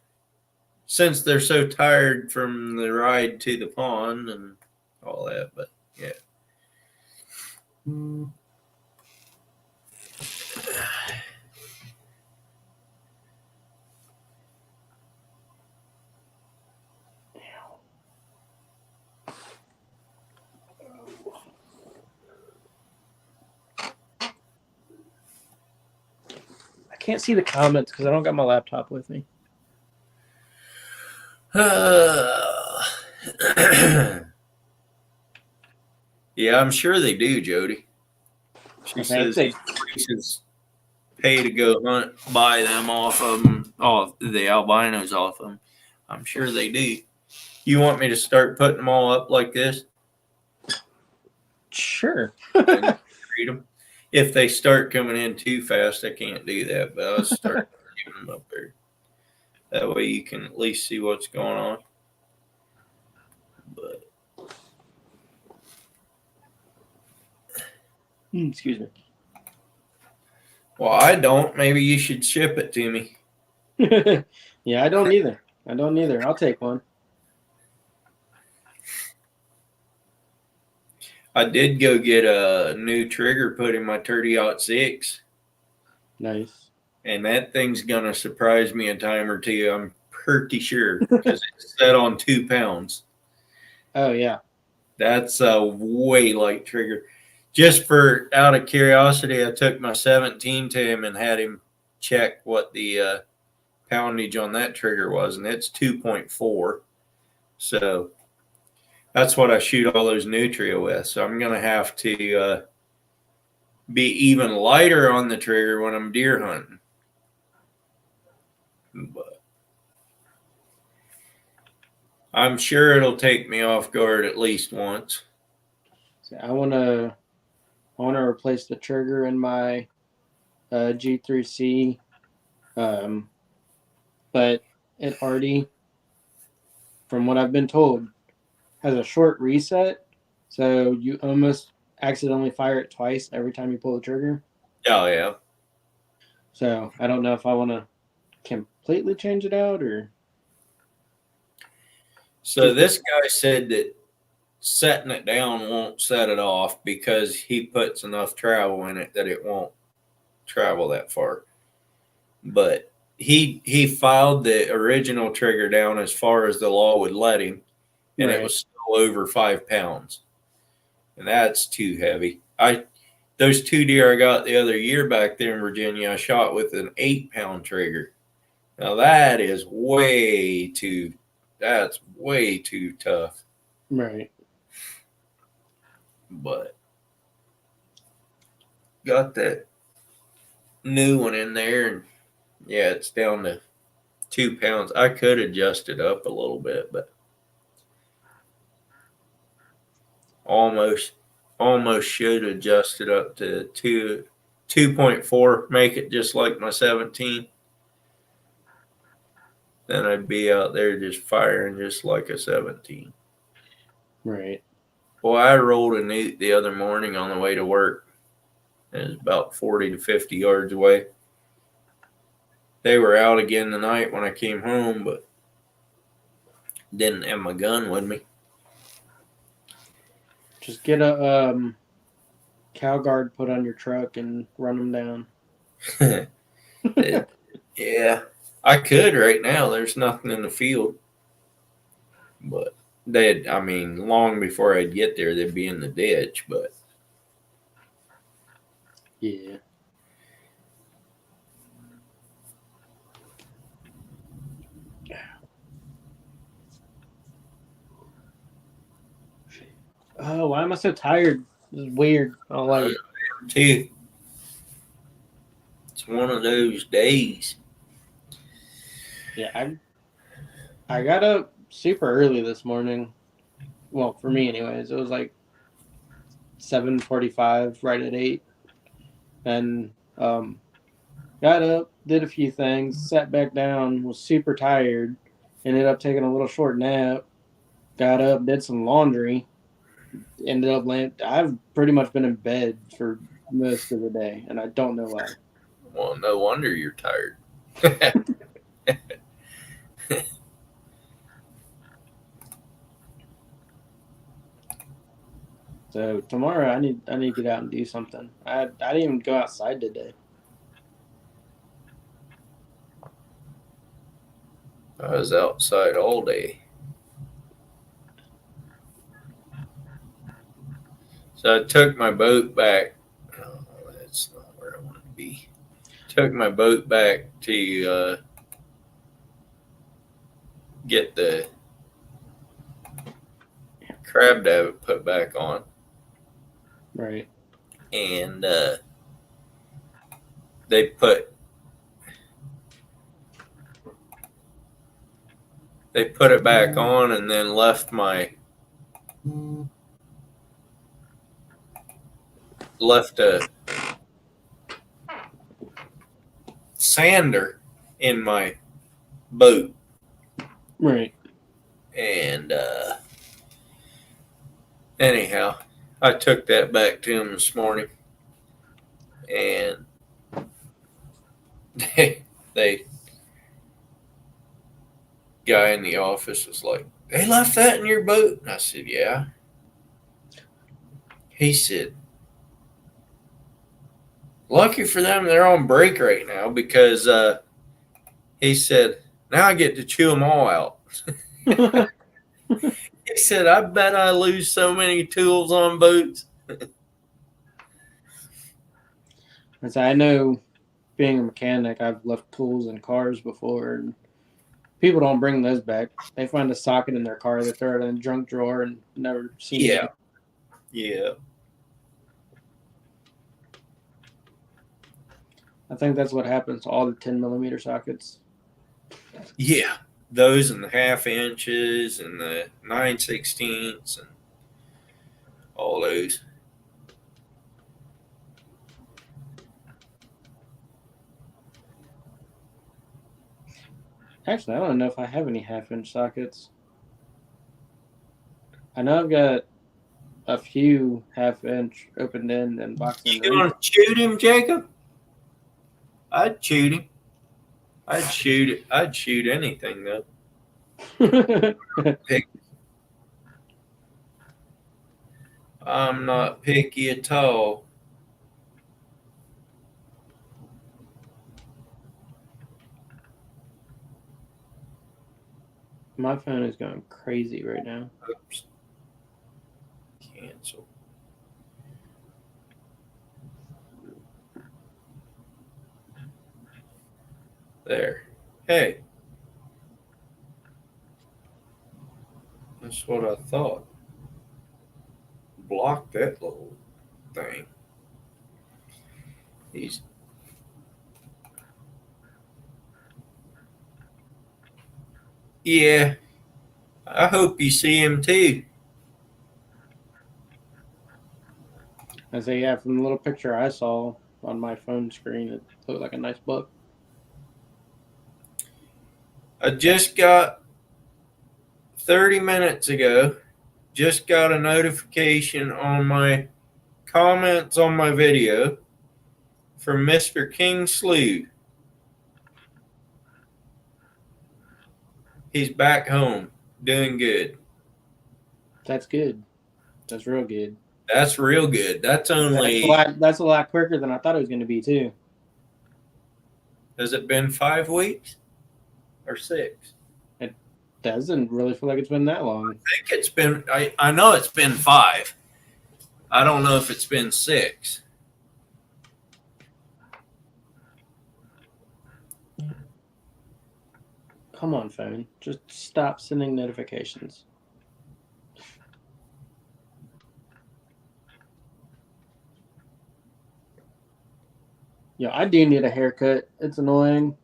since they're so tired from the ride to the pond and all that. But yeah. I can't see the comments because I don't got my laptop with me. Yeah, I'm sure they do, Jody. She Okay, says they- places pay to go hunt, buy them off of them, off the albinos off them. I'm sure they do. You want me to start putting them all up like this? Sure. And read them? If they start coming in too fast, I can't do that, but I'll start getting them up there. That way you can at least see what's going on. But Excuse me. well, I don't. Maybe you should ship it to me. Yeah, I don't either. I'll take one. I did go get a new trigger put in my 30-06, Nice. and that thing's gonna surprise me a time or two. I'm pretty sure because it's set on 2 pounds. Oh yeah. That's a way light trigger. Just for out of curiosity, I took my 17 to him and had him check what the poundage on that trigger was, and it's 2.4. So that's what I shoot all those nutria with. So I'm gonna have to be even lighter on the trigger when I'm deer hunting. But I'm sure it'll take me off guard at least once. So I wanna replace the trigger in my G3C, but it already, from what I've been told, has a short reset, so you almost accidentally fire it twice every time you pull the trigger. Oh yeah. So I don't know if I want to completely change it out or. So this guy said that setting it down won't set it off because he puts enough travel in it that it won't travel that far. But he filed the original trigger down as far as the law would let him, and it was still over 5 pounds, and that's too heavy. Those 2 deer I got the other year back there in Virginia, I shot with an 8-pound trigger. Now that is way too tough. Right. But got that new one in there, and yeah, it's down to 2 pounds. I could adjust it up a little bit, but almost should adjust it up to 2.4, make it just like my 17. Then I'd be out there just firing just like a 17. Right. Well, I rolled a newt the other morning on the way to work. It was about 40 to 50 yards away. They were out again tonight when I came home, but didn't have my gun with me. Just get a cow guard put on your truck and run them down. Yeah, I could right now. There's nothing in the field, but I mean, long before I'd get there, they'd be in the ditch. But Yeah. Oh, why am I so tired? This is weird. I don't like it. too, it's one of those days. Yeah, I got up super early this morning. Well, for me, anyways, it was like 7:45, right at 8, and got up, did a few things, sat back down, was super tired, ended up taking a little short nap, got up, did some laundry, ended up laying. I've pretty much been in bed for most of the day, and I don't know why. Well, no wonder you're tired. So tomorrow I need to get out and do something. I didn't even go outside today. I was outside all day. So I took my boat back. Oh, that's not where I wanted to be. Took my boat back to get the crab davit put back on. Right. And they put it back on and then left a sander in my boat. Right. And anyhow, I took that back to him this morning, and they guy in the office was like, "They left that in your boat?" And I said, "Yeah." He said, "Lucky for them, they're on break right now because," he said, "now I get to chew them all out." He said, "I bet I lose so many tools on boats." And so I know, being a mechanic, I've left tools in cars before, and people don't bring those back. They find a socket in their car, they throw it in a junk drawer, and never seen it Yeah. again. Yeah. I think that's what happens to all the 10mm sockets. Yeah. Those and the 1/2 inches and the 9/16 and all those. Actually, I don't know if I have any 1/2-inch sockets. I know I've got a few 1/2-inch opened end and box You end gonna rings. shoot him, Jacob? I'd shoot him. I'd shoot anything though. I'm not picky at all. My phone is going crazy right now. Oops. Cancel. There. Hey. That's what I thought. Block that little thing. He's Yeah. I hope you see him too. I say, yeah, from the little picture I saw on my phone screen, it looked like a nice buck. I just got 30 minutes ago, just got a notification on my comments on my video from Mr. King Slew. He's back home, doing good. That's good. That's real good. That's real good. That's only That's a lot quicker than I thought it was going to be, too. Has it been 5 weeks or 6? Doesn't really feel like it's been that long. I think it's been. I know it's been 5. I don't know if it's been 6. Come on, phone. Just stop sending notifications. Yeah, I do need a haircut. It's annoying.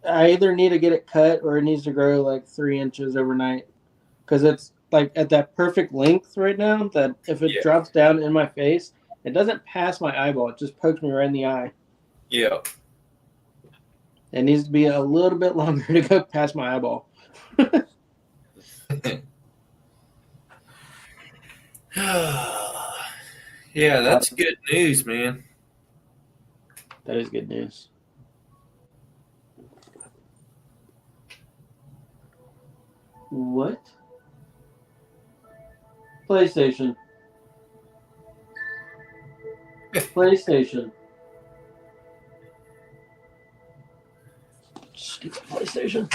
I either need to get it cut or it needs to grow like 3 inches overnight. Because it's like at that perfect length right now that if it Yeah. drops down in my face, it doesn't pass my eyeball. It just pokes me right in the eye. Yeah. It needs to be a little bit longer to go past my eyeball. Yeah, that's good news, man. That is good news. What? PlayStation. PlayStation. Stupid PlayStation.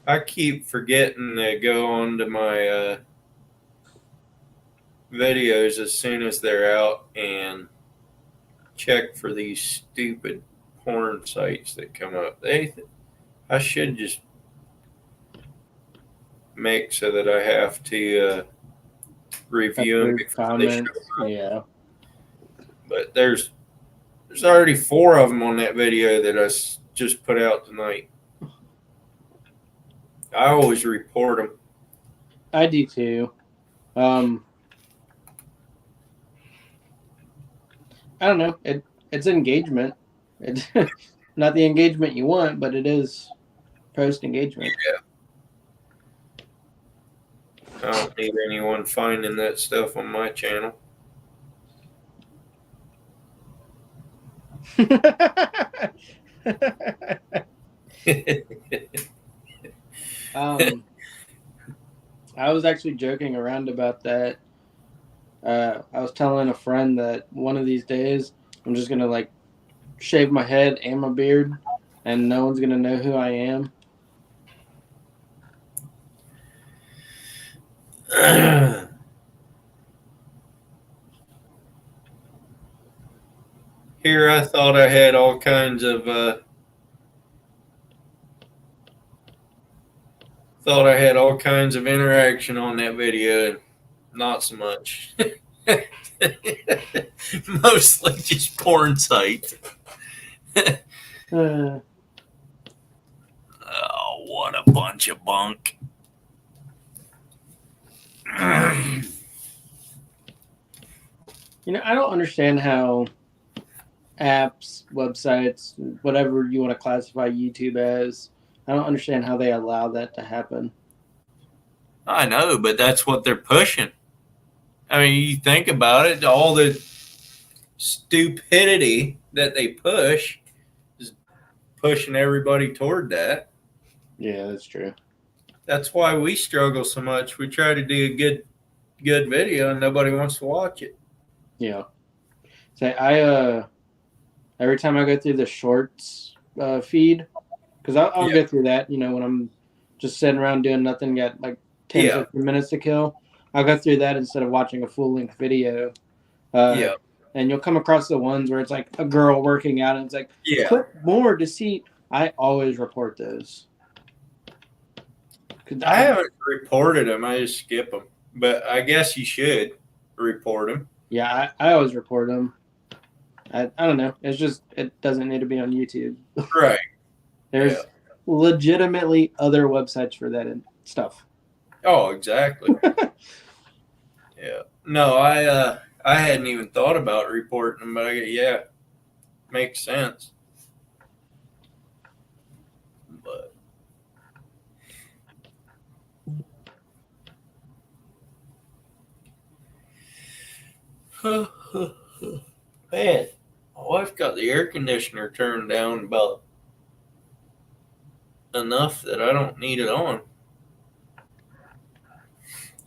I keep forgetting to go onto my videos as soon as they're out and check for these stupid porn sites that come up. I should just make so that I have to review them before they show Comments. up. Yeah. But there's already 4 of them on that video that I just put out tonight. I always report them. I do too. I don't know. It's engagement. It's not the engagement you want, but it is post engagement. I don't need anyone finding that stuff on my channel. I was actually joking around about that. I was telling a friend that one of these days I'm just gonna like shave my head and my beard, and no one's gonna know who I am. Here I thought I had all kinds of interaction on that video, and not so much. Mostly just porn site. Uh, Oh, what a bunch of bunk. I don't understand how apps, websites, whatever you want to classify YouTube as, I don't understand how they allow that to happen. I know, but that's what they're pushing. I mean, you think about it, all the stupidity that they push is pushing everybody toward that. Yeah, that's true. That's why we struggle so much. We try to do a good video and nobody wants to watch it. Yeah. So I every time I go through the shorts feed, because I'll go through that, when I'm just sitting around doing nothing, got like 10, 15 minutes to kill. I'll go through that instead of watching a full length video. And you'll come across the ones where it's like a girl working out and it's like, click more to see. I always report those. I haven't reported them. I just skip them. But I guess you should report them. Yeah, I always report them. I don't know. It's just, it doesn't need to be on YouTube. Right. There's legitimately other websites for that and stuff. Oh, exactly. Yeah. No, I hadn't even thought about reporting them, but makes sense. But man, my wife got the air conditioner turned down about enough that I don't need it on.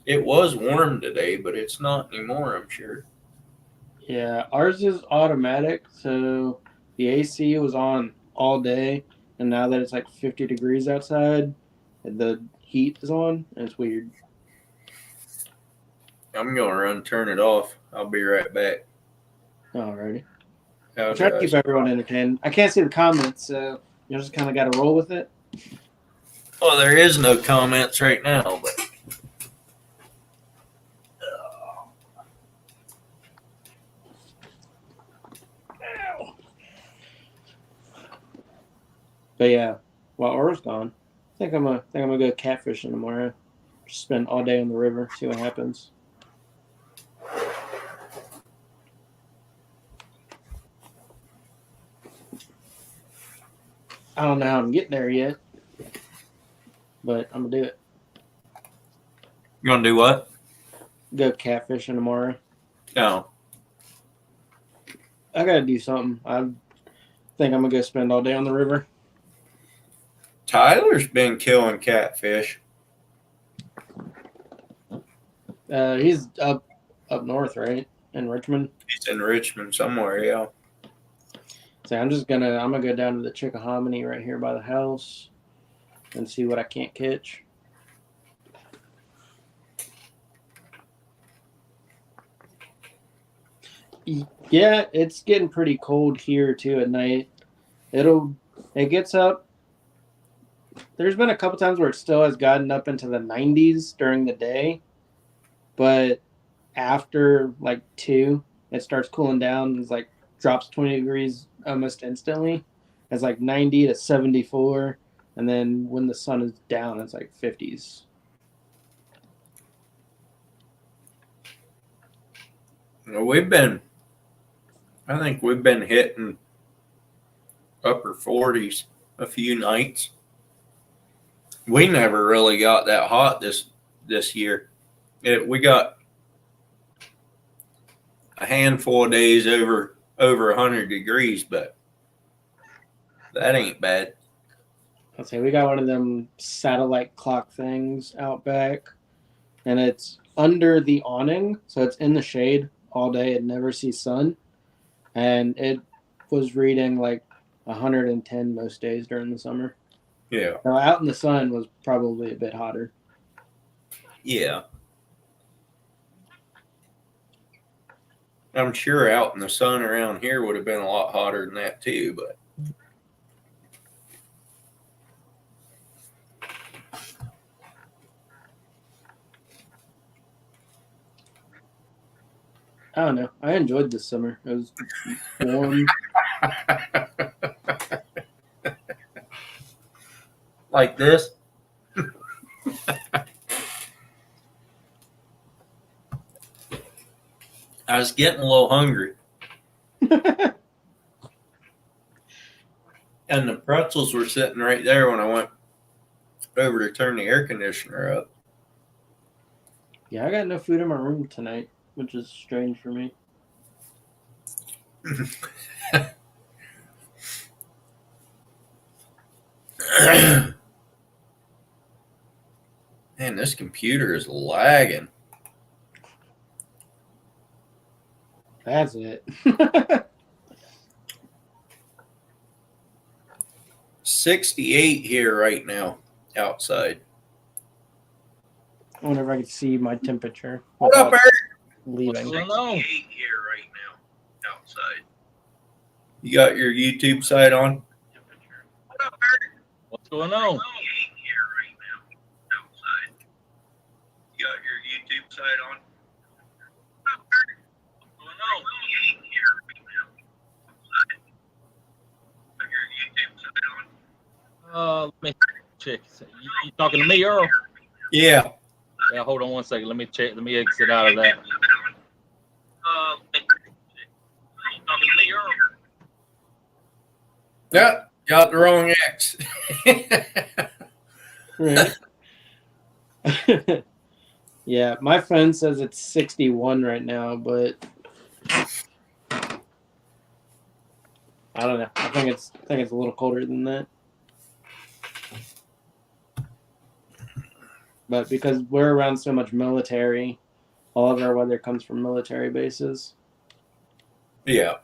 It was warm today, but it's not anymore, I'm sure. Yeah, ours is automatic, so the AC was on all day, and now that it's like 50 degrees outside, the heat is on, and it's weird. I'm going to run turn it off. I'll be right back. Alrighty. How I'll try to do keep everyone entertained. I can't see the comments, so you just kind of got to roll with it. Well, there is no comments right now, but But yeah, while Or's gone, I think I'm gonna go catfishing tomorrow. Just spend all day on the river, see what happens. I don't know how I'm getting there yet, but I'm gonna do it. you going to do what? Go catfishing tomorrow. No. I gotta do something. I think I'm gonna go spend all day on the river. Tyler's been killing catfish. He's up north, right, in Richmond. He's in Richmond somewhere, yeah. So I'm gonna go down to the Chickahominy right here by the house and see what I can't catch. Yeah, it's getting pretty cold here too at night. It gets up. There's been a couple times where it still has gotten up into the 90s during the day, but after like 2, it starts cooling down. It's like drops 20 degrees almost instantly. It's like 90 to 74, and then when the sun is down, it's like 50s. I think we've been hitting upper 40s a few nights. We never really got that hot this year. We got a handful of days over 100 degrees, but that ain't bad. I'll say we got one of them satellite clock things out back, and it's under the awning, so it's in the shade all day. It never sees sun, and it was reading like 110 most days during the summer. Yeah. So out in the sun was probably a bit hotter. Yeah. I'm sure out in the sun around here would have been a lot hotter than that too, but I don't know. I enjoyed this summer. It was warm. like this. I was getting a little hungry. And the pretzels were sitting right there when I went over to turn the air conditioner up. Yeah, I got no food in my room tonight, which is strange for me. Man, this computer is lagging. That's it. 68 here right now outside. I wonder if I could see my temperature What up, without Eric? leaving. 68 here right now outside. You got your YouTube site on? What up, Eric? What's going on? 68 here right now outside. You got your YouTube site on? What up, Eric? What's going on? 68 here right now outside. Got your YouTube site on? Let me check. You talking to me, Earl? Yeah. Yeah, hold on one second. Let me check. Let me exit out of that. You talking to me, Earl? Yeah, got the wrong X. Right. Yeah, my phone says it's 61 right now, but I don't know. I think it's a little colder than that. But because we're around so much military, all of our weather comes from military bases. Yeah.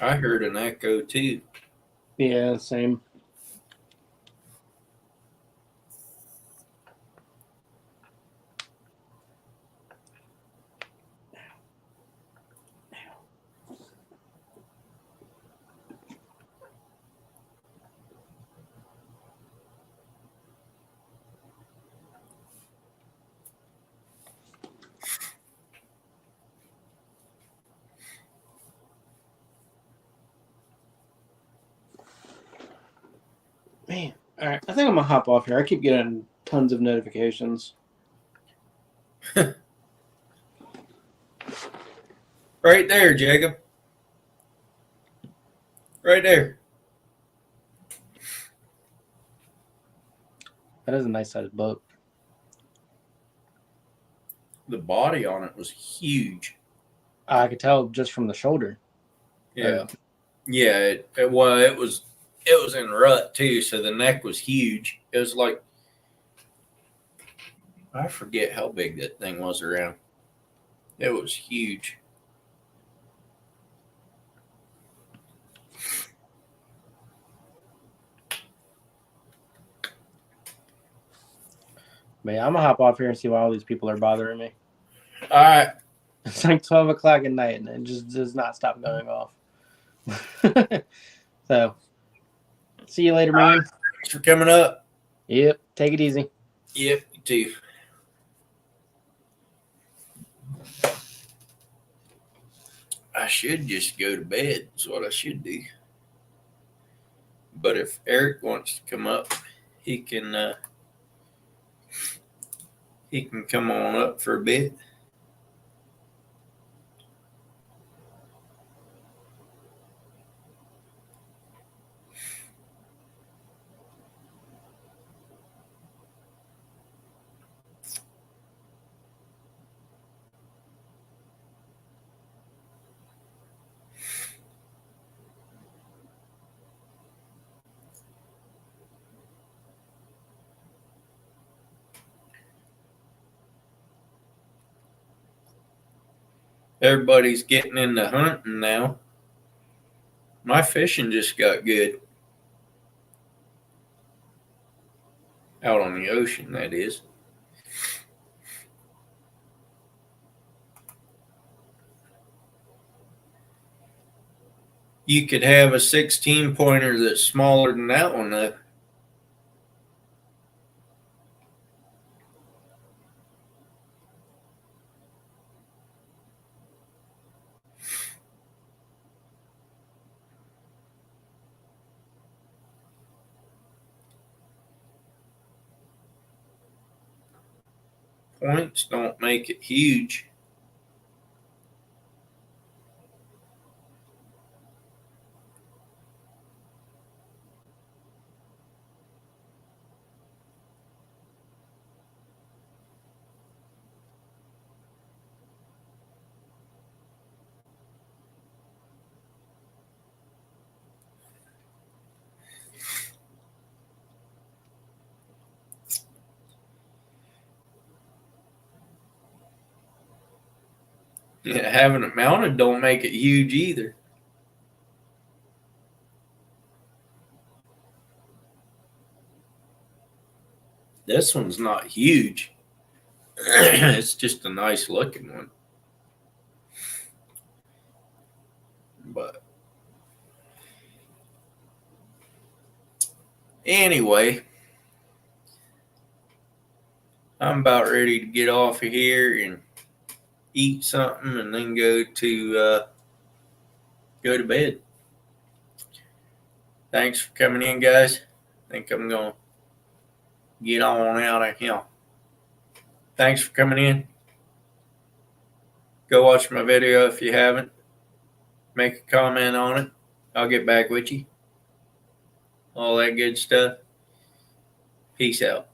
I heard an echo too. Yeah, same. Man, all right. I think I'm gonna hop off here. I keep getting tons of notifications. Right there, Jacob. Right there. That is a nice sized boat. The body on it was huge. I could tell just from the shoulder. Yeah. Yeah, it was in rut too, so the neck was huge. It was like, I forget how big that thing was around. It was huge. But yeah, I'm gonna hop off here and see why all these people are bothering me. All right. It's like 12 o'clock at night and it just does not stop going off. So, see you later, man. Thanks for coming up. Yep. Take it easy. Yep, you too. I should just go to bed. Is what I should do. But if Eric wants to come up, he can come on up for a bit. Everybody's getting into hunting now. My fishing just got good. Out on the ocean, that is. You could have a 16 pointer that's smaller than that one, though. Points don't make it huge. Yeah, having it mounted don't make it huge either. This one's not huge. It's just a nice looking one. But anyway, I'm about ready to get off of here and eat something and then go to bed. Thanks for coming in, guys. I think I'm gonna get on out of here. Thanks for coming in. Go watch my video if you haven't. Make a comment on it. I'll get back with you. All that good stuff. Peace out.